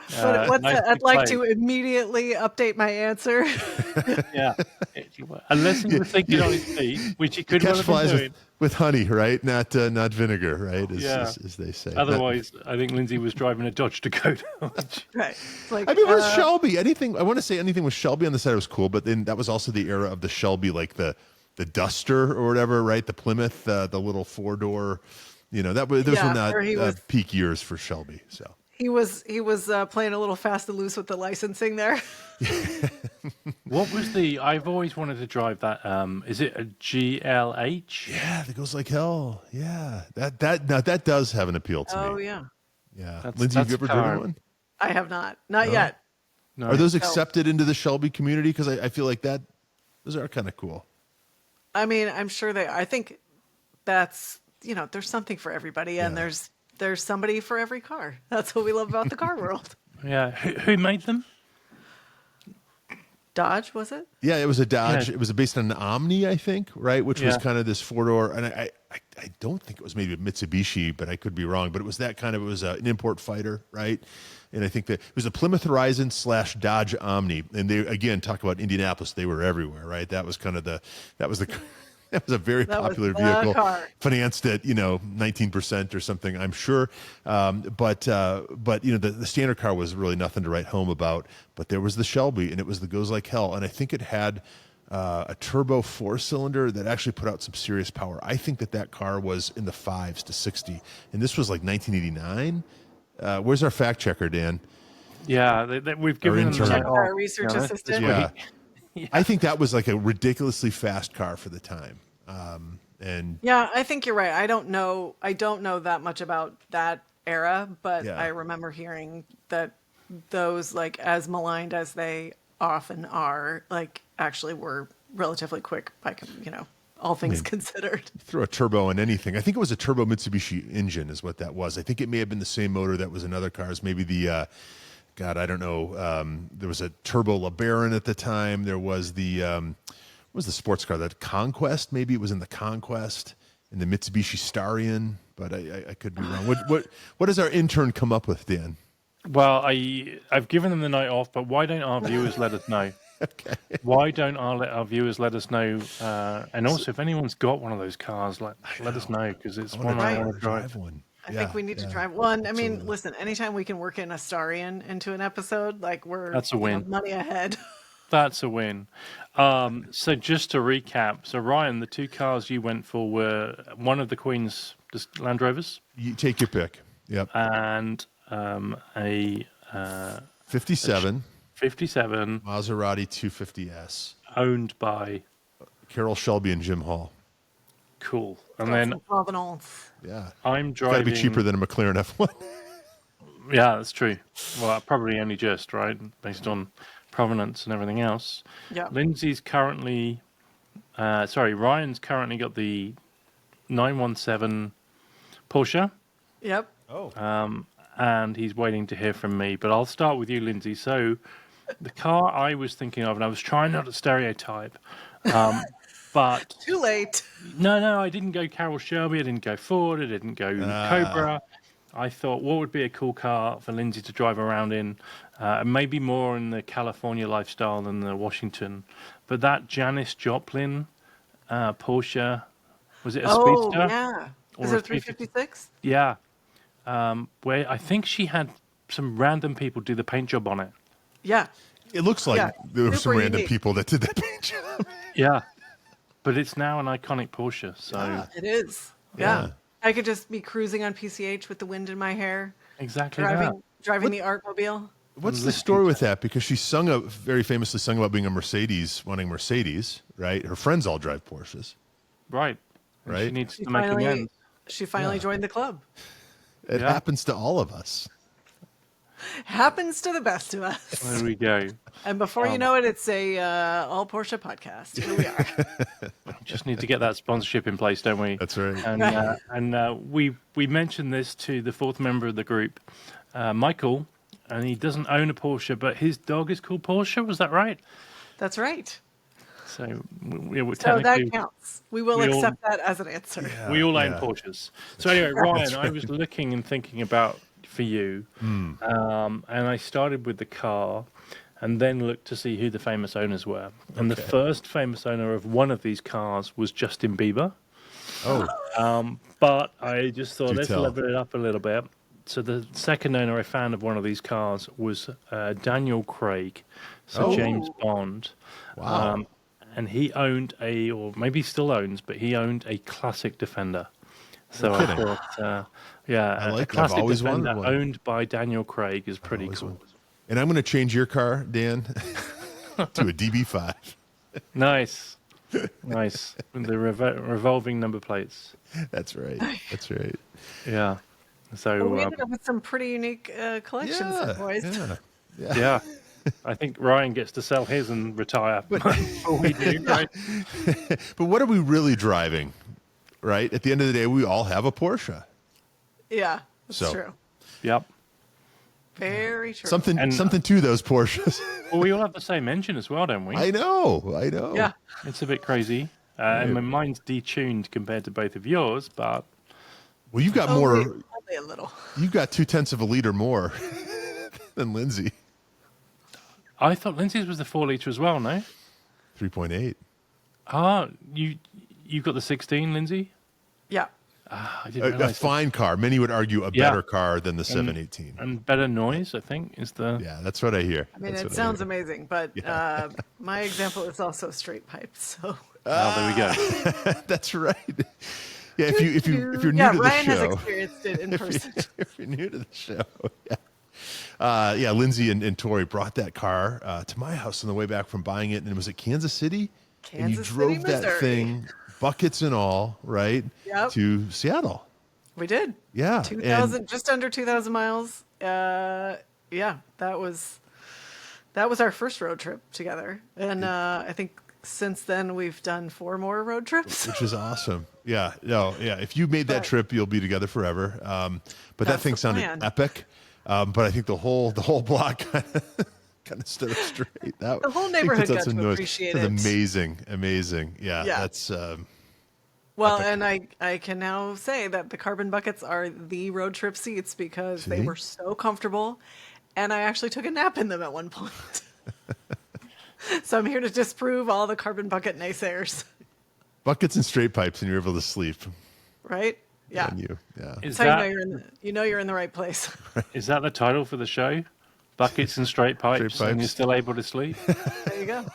Nice I'd big like play. to immediately update my answer. Yeah. Unless he was thinking on his feet, which he could Catch well have been flies doing. with honey, right? Not vinegar, right? Yeah. As they say. Otherwise, I think Lindsay was driving a Dodge Dakota. Right. It's like, I mean, where's Shelby? I want to say anything with Shelby on the side was cool, but then that was also the era of the Shelby, like the Duster or whatever, right? The Plymouth, the little 4-door. Those Yeah, were not where he was- peak years for Shelby. So. he was playing a little fast and loose with the licensing there. What was I've always wanted to drive that. Is it a GLH? Yeah, that goes like hell. Yeah, that does have an appeal to Oh me. yeah. Yeah, Lindsay, have you that's ever a car. driven one? I have not yet. No. Are those accepted into the Shelby community? Because I feel like those are kind of cool. I mean, I'm sure I think that's there's something for everybody, and Yeah. there's somebody for every car. That's what we love about the car world. Yeah. Who made them? Dodge, was it? Yeah, it was a Dodge. Yeah. It was based on an Omni, I think, right? Which was Yeah. kind of this 4-door. And I don't think it was maybe a Mitsubishi, but I could be wrong. But it was that kind of, it was an import fighter, right? And I think that it was a Plymouth Horizon / Dodge Omni. And they, again, talk about Indianapolis. They were everywhere, right? That was kind of that was a very That was popular the vehicle, car. financed at 19% or something, I'm sure. But the standard car was really nothing to write home about. But there was the Shelby, and it was the goes like hell, and I think it had a turbo 4-cylinder that actually put out some serious power. I think that car was in the 5s to 60, and this was like 1989. Where's our fact checker, Dan? Yeah, we've given them the intern. night Check off, our to research be honest. assistant. Yeah. Yeah. I think that was like a ridiculously fast car for the time. And Yeah, I think you're right. I don't know that much about that era, but Yeah. I remember hearing that those, like, as maligned as they often are, like, actually were relatively quick by all things considered. throw a turbo in anything. I think it was a turbo Mitsubishi engine is what that was. I think it may have been the same motor that was in other cars. Maybe the, God, I don't know. There was a turbo LeBaron at the time. There was what was the sports car? That Conquest? Maybe it was in the Conquest, in the Mitsubishi Starion, but I could be wrong. What does our intern come up with, Dan? Well, I've given them the night off, but why don't our viewers let us know? Okay. Why don't our viewers let us know? And also, if anyone's got one of those cars, let us know, because it's one I want to drive. one. I think we need to drive one. I mean, listen, anytime we can work in a Starion into an episode, like, That's a win. money ahead. That's a win. So just to recap, so Ryan, the two cars you went for were one of the Queen's Land Rovers You take your pick. Yep. and a 57 57 Maserati 250S. owned by. Carol Shelby and Jim Hall. Cool. And Got then some provenance. Yeah. I'm Got to driving. be cheaper than a McLaren F1. Yeah, that's true. Well, probably only just, right? Based on provenance and everything else. Yeah. Lindsay's currently, Ryan's currently got the 917 Porsche, Yep. and he's waiting to hear from me. But I'll start with you, Lindsay. So the car I was thinking of, and I was trying not to stereotype, but Too late. no, I didn't go Carroll Shelby. I didn't go Ford. I didn't go Cobra. I thought, what would be a cool car for Lindsay to drive around in? Maybe more in the California lifestyle than the Washington. But that Janis Joplin Porsche, was it a speedster? Yeah. Is Or it a a 356? Yeah. Where I think she had some random people do the paint job on it. Yeah. It looks like Yeah, there were some super random unique. people that did that paint job. Yeah. But it's now an iconic Porsche. So It is. Yeah. I could just be cruising on PCH with the wind in my hair, exactly that. driving the Artmobile. What's the story with that? Because she very famously sung about being wanting Mercedes, right? Her friends all drive Porsches, Right. And right? she needs to make amends. She finally joined the club. It Yeah. happens to all of us. Happens to the best of us. There we go. And before you know it, it's a all Porsche podcast. Here we are. Just need to get that sponsorship in place, don't we? That's right. And we mentioned this to the fourth member of the group, Michael, and he doesn't own a Porsche, but his dog is called Porsche. Was that right? That's right. So we're So technically that counts. We will we all- accept that as an answer. we all own Yeah. Porsches. So anyway, Ryan, I was looking and thinking about for you, and I started with the car, and then looked to see who the famous owners were. And the first famous owner of one of these cars was Justin Bieber. But I just thought, let's tell. level it up a little bit. So the second owner I found of one of these cars was Daniel Craig, so James Bond. Wow. And he owned or maybe still owns, but he owned a classic Defender. So I thought, I like a that. I've classic always wanted Defender one. owned by Daniel Craig is pretty cool. And I'm going to change your car, Dan, to a DB5. Nice. Nice. With the revolving number plates. That's right. That's right. Yeah. So Well, we ended up with some pretty unique collections, Yeah. boys. Yeah. yeah. I think Ryan gets to sell his and retire before we do, right? But what are we really driving, right? At the end of the day, we all have a Porsche. Yeah, that's So- true. Yep. Very true. Something to those Porsches. Well, we all have the same engine as well, don't we? I know. Yeah. It's a bit crazy. And mine's detuned compared to both of yours, but Well, you've got Only more. a little. You've got 0.2 of a liter more than Lindsay. I thought Lindsay's was the 4 litre as well, no? 3.8. Ah, you've got the 16, Lindsay? Yeah. I didn't A realize that. fine car. Many would argue a Yeah. better car than the 718. And better noise, I think, is the... Yeah, that's what I hear. I mean, That's it what sounds hear. amazing, but my example is also straight pipes. So Oh, there we go. That's right. Yeah, if you're new yeah, to the Ryan has show, experienced it in person. if you're new to the show, yeah. Lindsay and Tori brought that car to my house on the way back from buying it, and it was at Kansas City. And you Kansas drove City, that Missouri. thing, buckets and all, right, Yep. to Seattle. We did. Yeah, 2,000, just under 2,000 miles. Yeah, that was our first road trip together, and I think since then we've done 4 more road trips. which is awesome. Yeah, no, yeah. If you made that trip, you'll be together forever. But that That's thing the sounded plan. epic. But I think the whole block kind of stood up straight. The whole neighborhood got to appreciate it. Amazing. Yeah, Yeah. that's Well, and I can now say that the carbon buckets are the road trip seats because they See? were so comfortable, and I actually took a nap in them at one point. So I'm here to disprove all the carbon bucket naysayers, buckets and straight pipes, and you're able to sleep. right? Yeah. And yeah. Is That's how that, you know you're in the right place. is that the title for the show? Buckets and straight pipes, Straight and you're pipes. still able to sleep? There you go.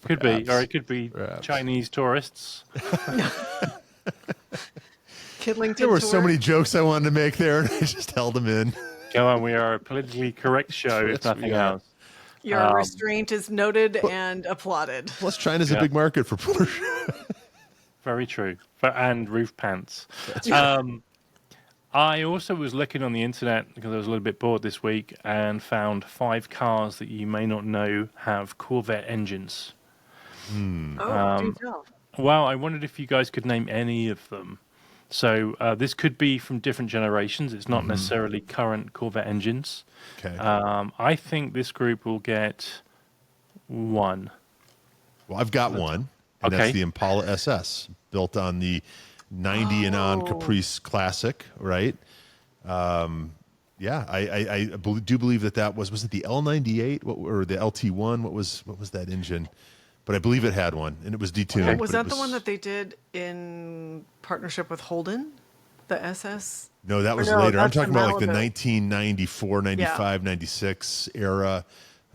Could be, or it could be Perhaps. Chinese tourists. Kidlington There were tour. so many jokes I wanted to make there, and I just held them in. Go on, we are a politically correct show, if Yes, we nothing are. else. Your restraint is noted and applauded. Plus, China's a Yeah. big market for Porsche. Very true. And roof pants. I also was looking on the internet because I was a little bit bored this week and found 5 cars that you may not know have Corvette engines. Do tell. Well, I wondered if you guys could name any of them. So this could be from different generations. It's not necessarily current Corvette engines. Okay. I think this group will get 1. Well, I've got one, and Okay. that's the Impala SS, built on the 90 and on Caprice Classic, right? Yeah, I do believe that was it the L98 or the LT1? What was that engine? But I believe it had one, and it was detuned. Was that the one that they did in partnership with Holden? The SS? No, that was no, later. I'm that's the talking about like the Malibu. 1994, 95, Yeah. 96 era.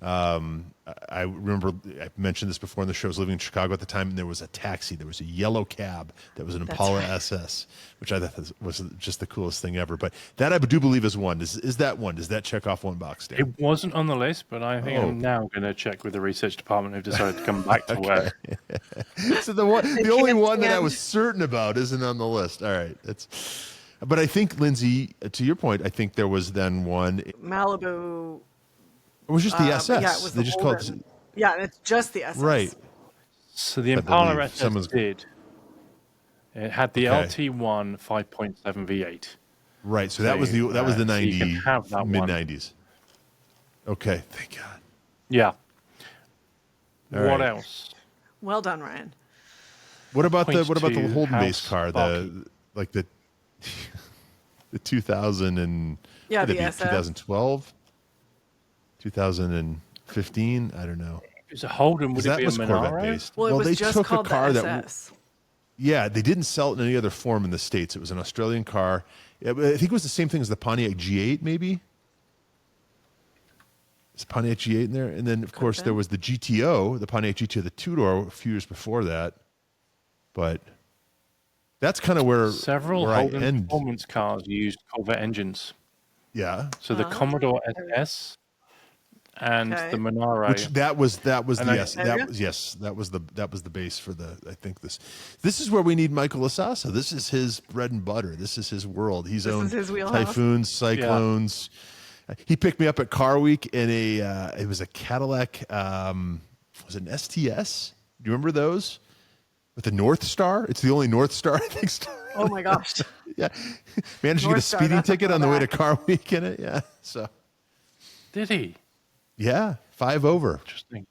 I remember I mentioned this before in the show. I was living in Chicago at the time, and there was a taxi. There was a yellow cab that was an That's Impala right. SS, which I thought was just the coolest thing ever. But that I do believe is one. Is that one? Does that check off one box, Dan? It wasn't on the list, but I think I'm now going to check with the research department who've decided to come back to work. So the only can't one that I stand- was certain about isn't on the list. All right, but I think, Lindsay, to your point, I think there was then one. It Malibu. was just the SS. Yeah, it was They the just Holden. called it, Yeah, it's just the SS. right. So the I Impala believe SS someone's- did. It had the Okay. LT1 5.7 V8. Right. So that was the So you 90 can have that mid one. 90s. Okay. Thank God. Yeah. All What right. else? Well done, Ryan. What about the Points to Holden how base car? sparky. The 2000 and Yeah, would that the be SF. 2012, 2015. I don't know. It was a Holden. Would it That be a was Corvette Monaro? based. Well, it was they just took called a car the that SS. yeah, they didn't sell it in any other form in the States. It was an Australian car. I think it was the same thing as the Pontiac G8, maybe. Is Pontiac G8 in there? And then, of course, been. there was the GTO, the Pontiac GTO, the two-door a few years before that. But that's kind of where Several where I Holden end. performance cars used Corvette engines. Yeah, So the Commodore SS and Okay. the Monaro. which that was And I- that was the base for the. I think this is where we need Michael Asasa. This is his bread and butter. This is his world. He's This owned is his wheelhouse. Typhoons, Cyclones. He picked me up at Car Week in it was a Cadillac. Was it an STS? Do you remember those? With the North Star? It's the only North Star, I think. Oh my gosh. Yeah. Managed to get a North Star, speeding that's a ticket on the way to throwback. Car Week in it. Yeah. So, Did he? yeah, 5 over. Interesting.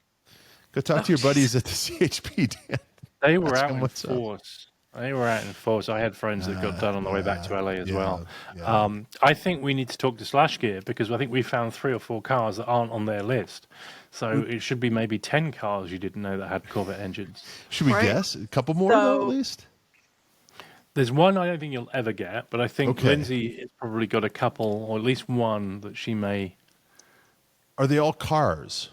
Go talk to your buddies at the CHP, Dan. They were Ask out him in what's up. force. They were out in force. I had friends that got done on the way back to LA as yeah, well. yeah. I think we need to talk to Slash Gear because I think we found 3 or 4 cars that aren't on their list. So it should be maybe 10 cars you didn't know that had Corvette engines. Should we Right. guess? A couple more, though, So- at least? There's one I don't think you'll ever get, but I think Okay. Lindsay has probably got a couple, or at least one that she may. Are they all cars?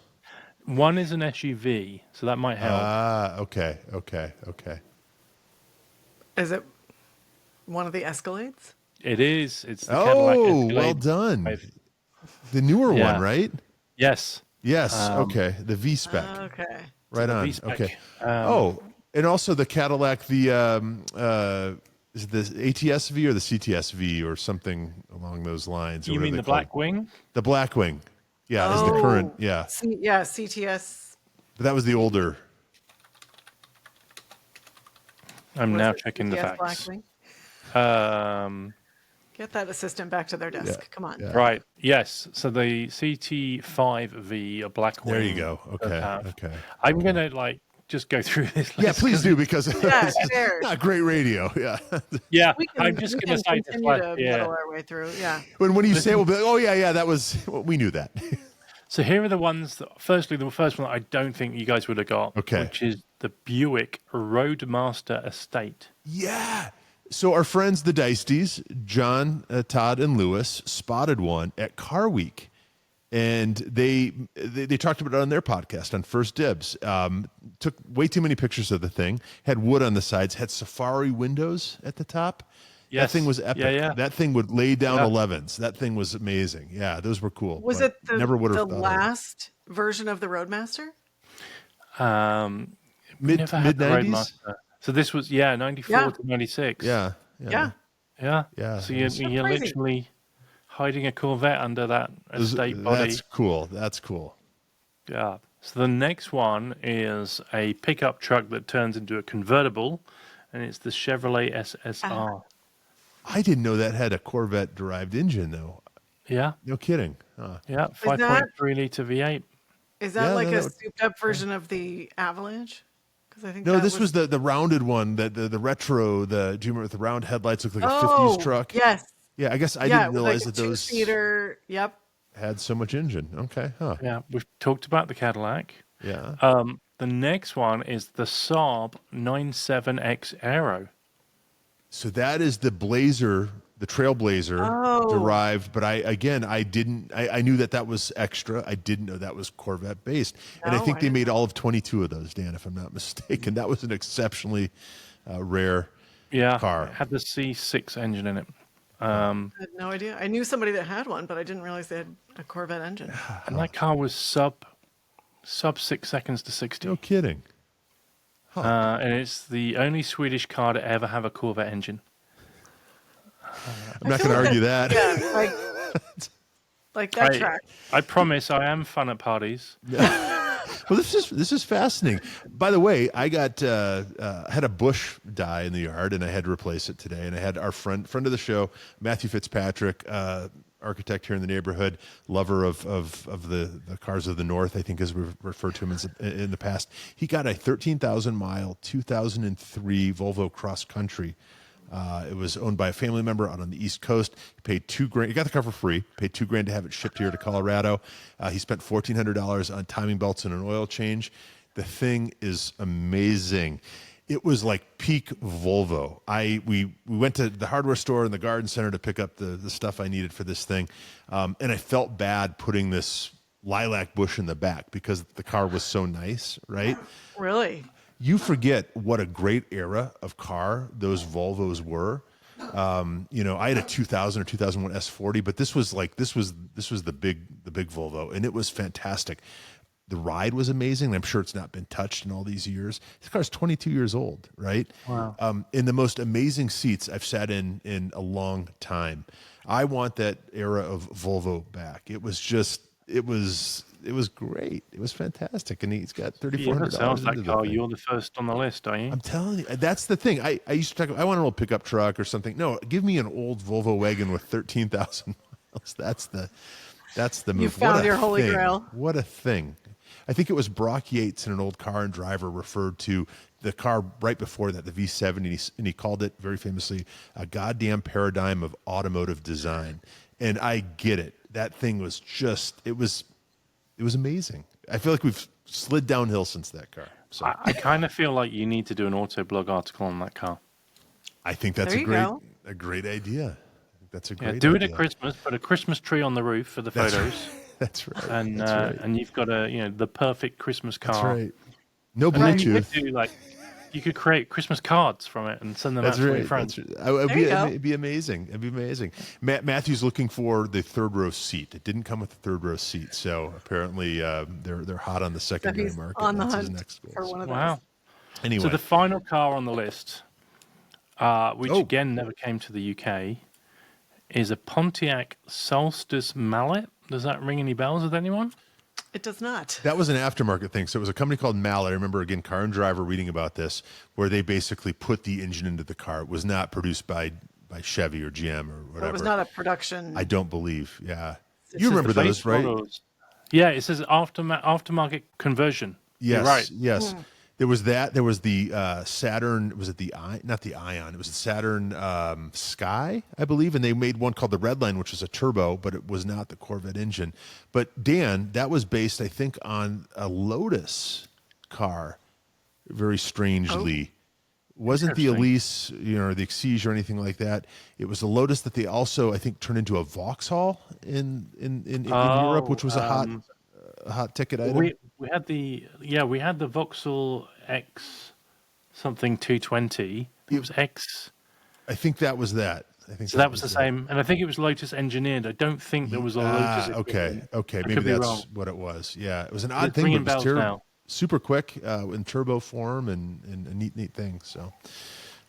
One is an SUV, so that might help. Ah, okay. Is it one of the Escalades? It is. It's the Cadillac Oh, Escalade. well done. I've- The newer Yeah. one, right? Yes. Yes, okay. The V-Spec. Okay. Right on. V-Spec. Okay. And also the Cadillac, is it the ATS-V or the CTS-V or something along those lines? or You whatever mean they the call it. Blackwing? The Blackwing. Yeah, is the current. Yeah. Yeah, CTS. But that was the older. I'm was now it checking the CTS facts. Blackwing? Get that assistant back to their desk. Come on. Yeah. Right. Yes. So the CT5V, a Blackwing. There you go. does Okay. have- Okay. I'm gonna just go through this. Yeah, list please 'cause- do because Yeah, it's sure. not great radio. Yeah. Yeah. We can, I'm just we gonna can say this. continue to Yeah. muddle our way through. Yeah. When you say it, we'll be like, oh yeah, that was we knew that. So here are the ones that. Firstly, the first one that I don't think you guys would have got. Okay. Which is the Buick Roadmaster Estate. Yeah. So our friends, the Deisties, John, Todd, and Lewis, spotted one at Car Week, and they talked about it on their podcast on First Dibs. Took way too many pictures of the thing. Had wood on the sides. Had safari windows at the top. Yes. That thing was epic. Yeah. That thing would lay down Yeah. 11s. That thing was amazing. Yeah, those were cool. Was but it the, never would have the thought last version of the Roadmaster? Um, Mid never had the mid-90s? Roadmaster. So this was 94 Yeah. to 96. Yeah. Yeah. Yeah. So you're Crazy. literally hiding a Corvette under that estate body. That's cool. That's cool. Yeah. So the next one is a pickup truck that turns into a convertible, and it's the Chevrolet SSR. I didn't know that had a Corvette derived engine though. Yeah. No kidding. Huh. Yeah. Is that- 5.3 liter V8. Is that Yeah, like no, a that would- souped up version of the Avalanche? Because I think No, that this was the rounded one, the retro. Do you remember with the round headlights? Looked like a Oh, 50s truck. Yes. Yeah, I guess I Yeah, didn't it was realize like a that those two-seater. Yep. had so much engine. Okay, huh? Yeah. We've talked about the Cadillac. Yeah. The next one is the Saab 97X Aero. So that is the Blazer, the Trailblazer Oh. derived. But I didn't. I knew that was extra. I didn't know that was Corvette based. And I No, think I they didn't made all of 22 of those, Dan, if I'm not mistaken. That was an exceptionally rare car. It had the C6 engine in it. I had no idea. I knew somebody that had one, but I didn't realize they had a Corvette engine. And that car was sub 6 seconds to 60. No kidding. And it's the only Swedish car to ever have a Corvette engine. I'm not going to argue that. Yeah, like that track. I promise I am fun at parties. Well, this is fascinating. By the way, I got had a bush die in the yard, and I had to replace it today. And I had our friend of the show, Matthew Fitzpatrick, architect here in the neighborhood, lover of the cars of the North, I think, as we've referred to him in the past. He got a 13,000-mile 2003 Volvo Cross Country. It was owned by a family member out on the East Coast. He paid $2,000. He got the car for free. Paid $2,000 to have it shipped here to Colorado. He spent $1,400 on timing belts and an oil change. The thing is amazing. It was like peak Volvo. We went to the hardware store in the garden center to pick up the stuff I needed for this thing, and I felt bad putting this lilac bush in the back because the car was so nice, right? Really? You forget what a great era of car those Volvos were. I had a 2000 or 2001 S40, but this was the big Volvo, and it was fantastic. The ride was amazing. I'm sure it's not been touched in all these years. This car's 22 years old, right? Wow. In the most amazing seats I've sat in a long time. I want that era of Volvo back. It was great. It was fantastic. And he's got $3,400. Sounds that into the car. thing. You're the first on the list, are you? I'm telling you, that's the thing. I used to talk. I want an old pickup truck or something. No, give me an old Volvo wagon with 13,000 miles. That's the move. You found What a your holy thing. grail. What a thing. I think it was Brock Yates in an old Car and Driver referred to the car right before that, the V70, and he called it very famously a goddamn paradigm of automotive design. And I get it. That thing was it was amazing. I feel like we've slid downhill since that car. So I kind of feel like you need to do an Autoblog article on that car. I think that's There you go. a great idea. I think that's a great Do it idea. at Christmas. Put a Christmas tree on the roof for the photos, That's right. and That's right. and you've got the perfect Christmas car. That's right. No And then you could Bluetooth. you could create Christmas cards from it and send them That's out to your right. friends. That's right. There you go. It'd be amazing. It'd be amazing. Matthew's looking for the third row seat. It didn't come with the third row seat, so apparently they're hot on the So secondary he's market. on the That's his hunt next goal. for one of those. Wow. Anyway, So the final car on the list, which Oh. again never came to the UK, is a Pontiac Solstice Mallet. Does that ring any bells with anyone? It does not. that was an aftermarket thing. So it was a company called Mallet. I remember, again, Car and Driver reading about this, where they basically put the engine into the car. It was not produced by Chevy or GM or whatever. It was not a production. I don't believe. Yeah. It You says remember the those, base right? models- Yeah, it says aftermarket conversion. Yes, You're right. yes. There was that. There was the Saturn. Was it the not the Ion? It was the Saturn Sky, I believe. And they made one called the Redline, which was a turbo, but it was not the Corvette engine. But Dan, that was based, I think, on a Lotus car. Very strangely, wasn't the Elise, or the Exige or anything like that. It was a Lotus that they also, I think, turned into a Vauxhall in Europe, which was a hot ticket item. We had the Vauxhall X something 220. It was X. I think that was that. I think So that was the same, and I think it was Lotus engineered. I don't think there was a Lotus. Okay. equivalent. Okay. I Maybe could be that's wrong. what it was. Yeah, it was an odd It's thing. ringing But it was bells terrible. now. super quick in turbo form and a neat thing. So.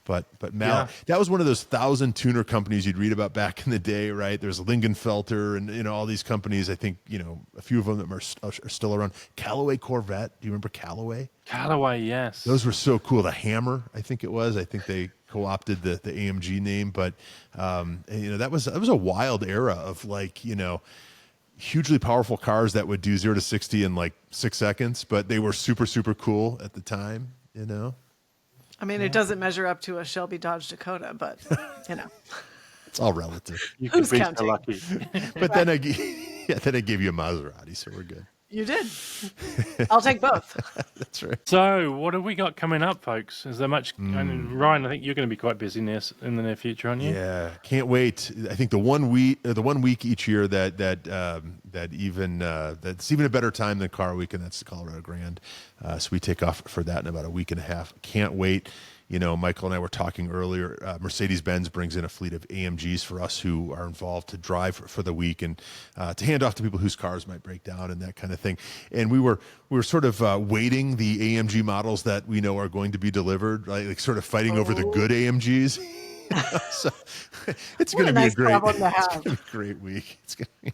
But Mal, that was one of those 1,000 tuner companies you'd read about back in the day, right? There's Lingenfelter and all these companies. I think a few of them are still around. Callaway Corvette. Do you remember Callaway? Callaway, yes. Those were so cool. The Hammer, I think it was. I think they co-opted the AMG name, but that was a wild era of hugely powerful cars that would do 0 to 60 in 6 seconds, but they were super super cool at the time. I mean, it doesn't measure up to a Shelby Dodge Dakota, but it's all relative. You could Who's be so counting? lucky. But then I gave you a Maserati, so we're good. You did. I'll take both. That's right. So, what have we got coming up, folks? Is there much? And Ryan, I think you're going to be quite busy in the near future, aren't you? Yeah, can't wait. I think the one week each year that's even a better time than Car Week, and that's the Colorado Grand. So we take off for that in about a week and a half. Can't wait. Michael and I were talking earlier. Mercedes-Benz brings in a fleet of AMGs for us who are involved to drive for the week and to hand off to people whose cars might break down and that kind of thing. And we were sort of waiting the AMG models that we know are going to be delivered, right? Like sort of fighting over the good AMGs. So it's going to be a great week. It's going to be.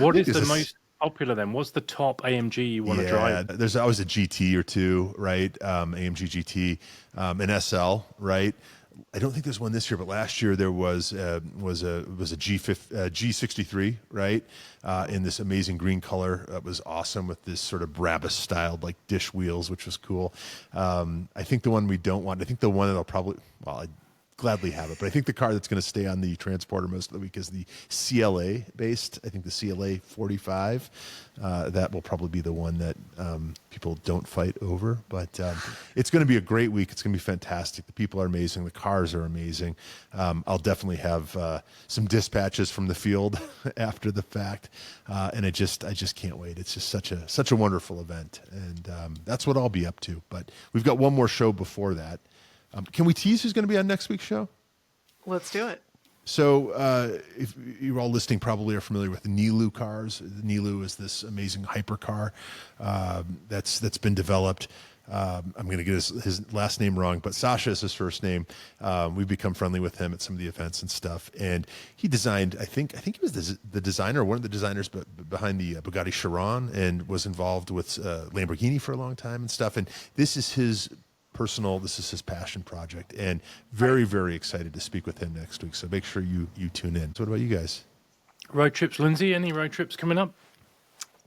What is the most popular then? What's the top AMG you want to drive? There's always a GT or two, right? AMG GT, an SL, right? I don't think there's one this year, but last year there was a G63, right? In this amazing green color. That was awesome with this sort of Brabus styled dish wheels, which was cool. I think the one we don't want, I think the one that'll probably, I'd gladly have it, but I think the car that's going to stay on the transporter most of the week is the CLA based. I think the CLA 45. That will probably be the one that people don't fight over, but it's going to be a great week. It's going to be fantastic. The people are amazing. The cars are amazing. I'll definitely have some dispatches from the field after the fact, and I just can't wait. It's just such a wonderful event, and that's what I'll be up to. But we've got one more show before that. Can we tease who's going to be on next week's show? Let's do it. So if you're all listening, probably are familiar with the Nilu cars. The Nilu is this amazing hypercar that's been developed. I'm going to get his last name wrong, but Sasha is his first name. We've become friendly with him at some of the events and stuff. And he designed, I think he was the designer, one of the designers behind the Bugatti Chiron, and was involved with Lamborghini for a long time and stuff. And this is his passion project, and very, very excited to speak with him next week. So make sure you tune in. So what about you guys? Road trips, Lindsay? Any road trips coming up?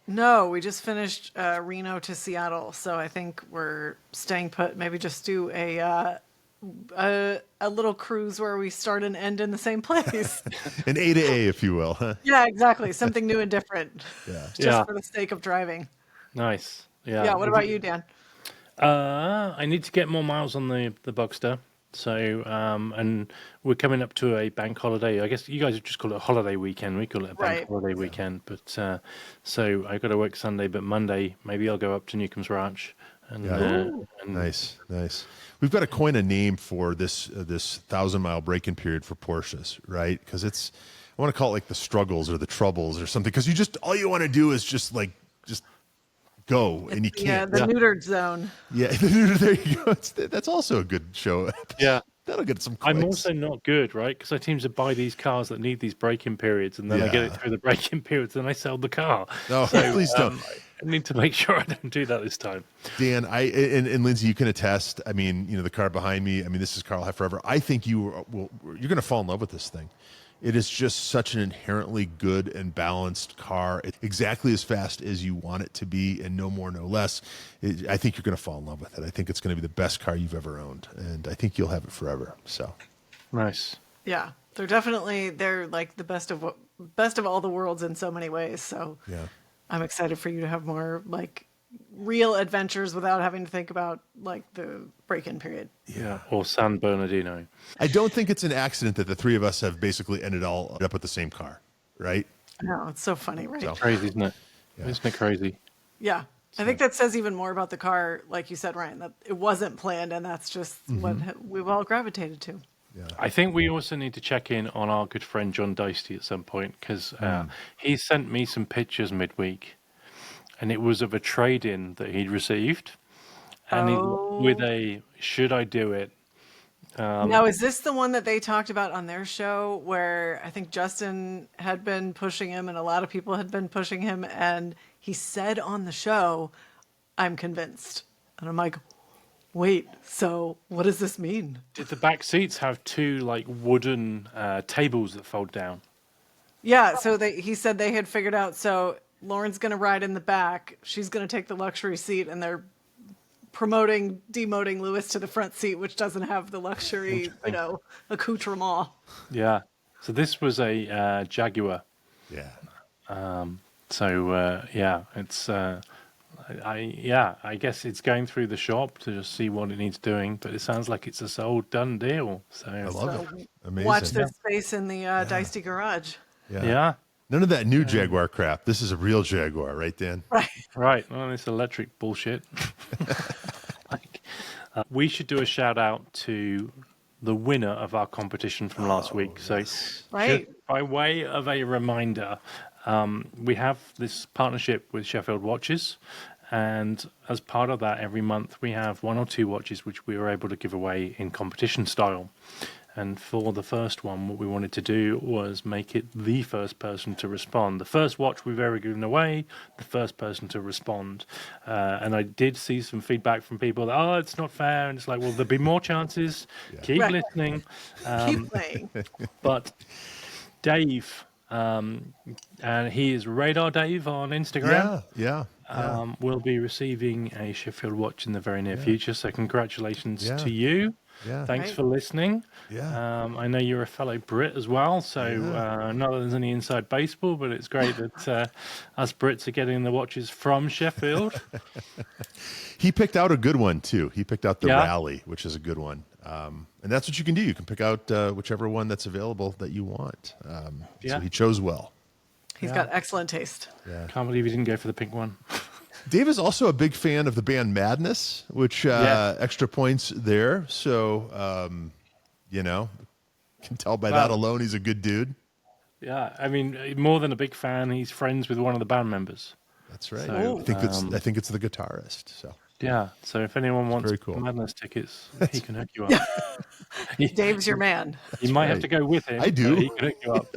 No, we just finished Reno to Seattle, so I think we're staying put. Maybe just do a little cruise where we start and end in the same place. An A to A, if you will. Huh? Yeah, exactly. Something new and different. Yeah. Just for the sake of driving. Nice. Yeah. Yeah. What about you, Dan? I need to get more miles on the Boxster. So, and we're coming up to a bank holiday. I guess you guys just call it a holiday weekend. We call it a bank holiday weekend. But so I got to work Sunday, but Monday maybe I'll go up to Newcomb's Ranch. And nice. We've got to coin a name for this 1,000-mile break-in period for Porsches, right? Because I want to call it like the struggles or the troubles or something. Because all you want to do is just go, and you can't. Yeah, the neutered zone. Yeah, there you go. That's also a good show. Yeah. That'll get some clicks. I'm also not good, right? Because I seem to buy these cars that need these break-in periods, and then I get it through the break-in periods, and I sell the car. No, please don't. I need to make sure I don't do that this time. Dan, and Lindsay, you can attest. I mean, the car behind me. I mean, this is car I'll have forever. I think you're going to fall in love with this thing. It is just such an inherently good and balanced car. It's exactly as fast as you want it to be, and no more, no less. I think you're going to fall in love with it. I think it's going to be the best car you've ever owned, and I think you'll have it forever. So nice. Yeah, they're like the best of all the worlds in so many ways. So yeah, I'm excited for you to have more real adventures without having to think about the break-in period. Yeah, or San Bernardino. I don't think it's an accident that the three of us have basically ended up with the same car, right? No, it's so funny, right? Crazy, isn't it? Yeah. Isn't it crazy? Yeah. I think that says even more about the car, like you said, Ryan, that it wasn't planned, and that's just what we've all gravitated to. Yeah. I think we also need to check in on our good friend John Dicey at some point, because he sent me some pictures midweek and it was of a trade-in that he'd received, and he's with a "Should I do it?" Now, is this the one that they talked about on their show where I think Justin had been pushing him and a lot of people had been pushing him, and he said on the show, "I'm convinced." And I'm like, wait, so what does this mean? Did the back seats have two like wooden tables that fold down? Yeah, so he said they had figured out, so Lauren's going to ride in the back, she's going to take the luxury seat, and they're demoting Lewis to the front seat, which doesn't have the luxury, accoutrement. Yeah. So this was a Jaguar. Yeah. It's I guess it's going through the shop to just see what it needs doing, but it sounds like it's a sold done deal. So I love it. Amazing. Watch this space in the Dicey garage. Yeah. None of that new Jaguar crap. This is a real Jaguar, right, Dan? Right. Well, this electric bullshit. We should do a shout out to the winner of our competition from last week. So, Right. by way of a reminder, we have this partnership with Sheffield Watches, and as part of that, every month we have 1 or 2 watches which we were able to give away in competition style. And for the first one, what we wanted to do was make it the first person to respond. The first watch we've ever given away, the first person to respond. And I did see some feedback from people that, oh, it's not fair. And it's like, well, there'll be more chances. Keep listening. Keep playing. But Dave, and he is Radar Dave on Instagram. Yeah. Will be receiving a Sheffield watch in the very near future. So congratulations to you. Yeah. Thanks for listening. Yeah. I know you're a fellow Brit as well, so not that there's any inside baseball, but it's great that us Brits are getting the watches from Sheffield. He picked out a good one, too. He picked out the Rally, which is a good one. And that's what you can do. You can pick out whichever one that's available that you want. So he chose well. He's got excellent taste. Yeah. Can't believe he didn't go for the pink one. Dave is also a big fan of the band Madness, which extra points there. So, can tell by that alone he's a good dude. Yeah, I mean, more than a big fan, he's friends with one of the band members. That's right. So, I think it's the guitarist. So yeah. So if anyone wants cool. Madness tickets, he can hook you up. Dave's your man. You might have to go with him. I do. But he can hook you up.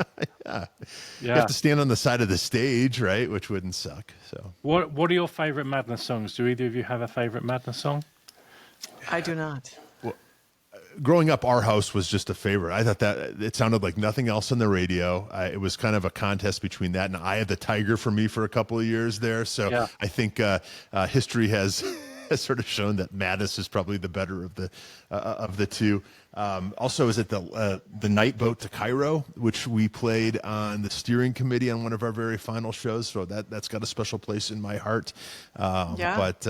You have to stand on the side of the stage, right? Which wouldn't suck. So What are your favorite Madness songs? Do either of you have a favorite Madness song? I do not. growing up, Our House was just a favorite. I thought that it sounded like nothing else on the radio. It was kind of a contest between that and Eye of the Tiger for me for a couple of years there. So yeah. I think history has sort of shown that Madness is probably the better of the two. Also, is it the night boat to Cairo, which we played on the steering committee on one of our very final shows. So that's got a special place in my heart. But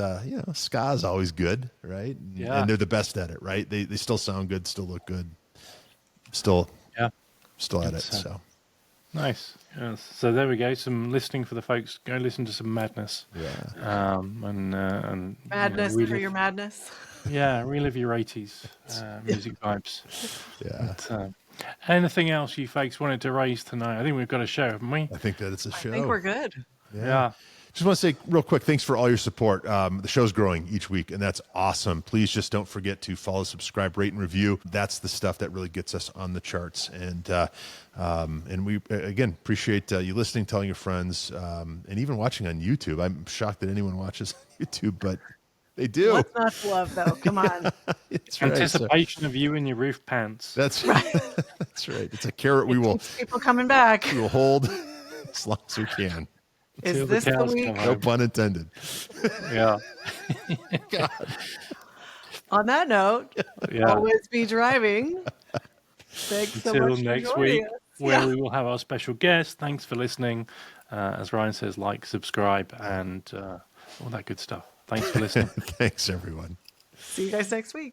ska is always good, right? Yeah. And they're the best at it, right? They still sound good, still look good, still at it. So nice. Yes. So there we go. Some listening for the folks. Go listen to some Madness. Yeah. And madness for your madness. Yeah, relive your 80s music vibes. Yeah. But, anything else you folks wanted to raise tonight? I think we've got a show, haven't we? I think that it's a show. I think we're good. Yeah. Just want to say real quick, thanks for all your support. The show's growing each week, and that's awesome. Please just don't forget to follow, subscribe, rate, and review. That's the stuff that really gets us on the charts. And we, again, appreciate you listening, telling your friends, and even watching on YouTube. I'm shocked that anyone watches on YouTube, but they do. What's not to love, though? Come on. Anticipation of you in your roof pants. That's right. That's right. It's a carrot we will. People coming back. We will hold as long as we can. Is this the week? No pun intended. Yeah. God. On that note, always be driving. Thanks so much Until next for week, us. where we will have our special guest. Thanks for listening. As Ryan says, like, subscribe, and all that good stuff. Thanks for listening. Thanks, everyone. See you guys next week.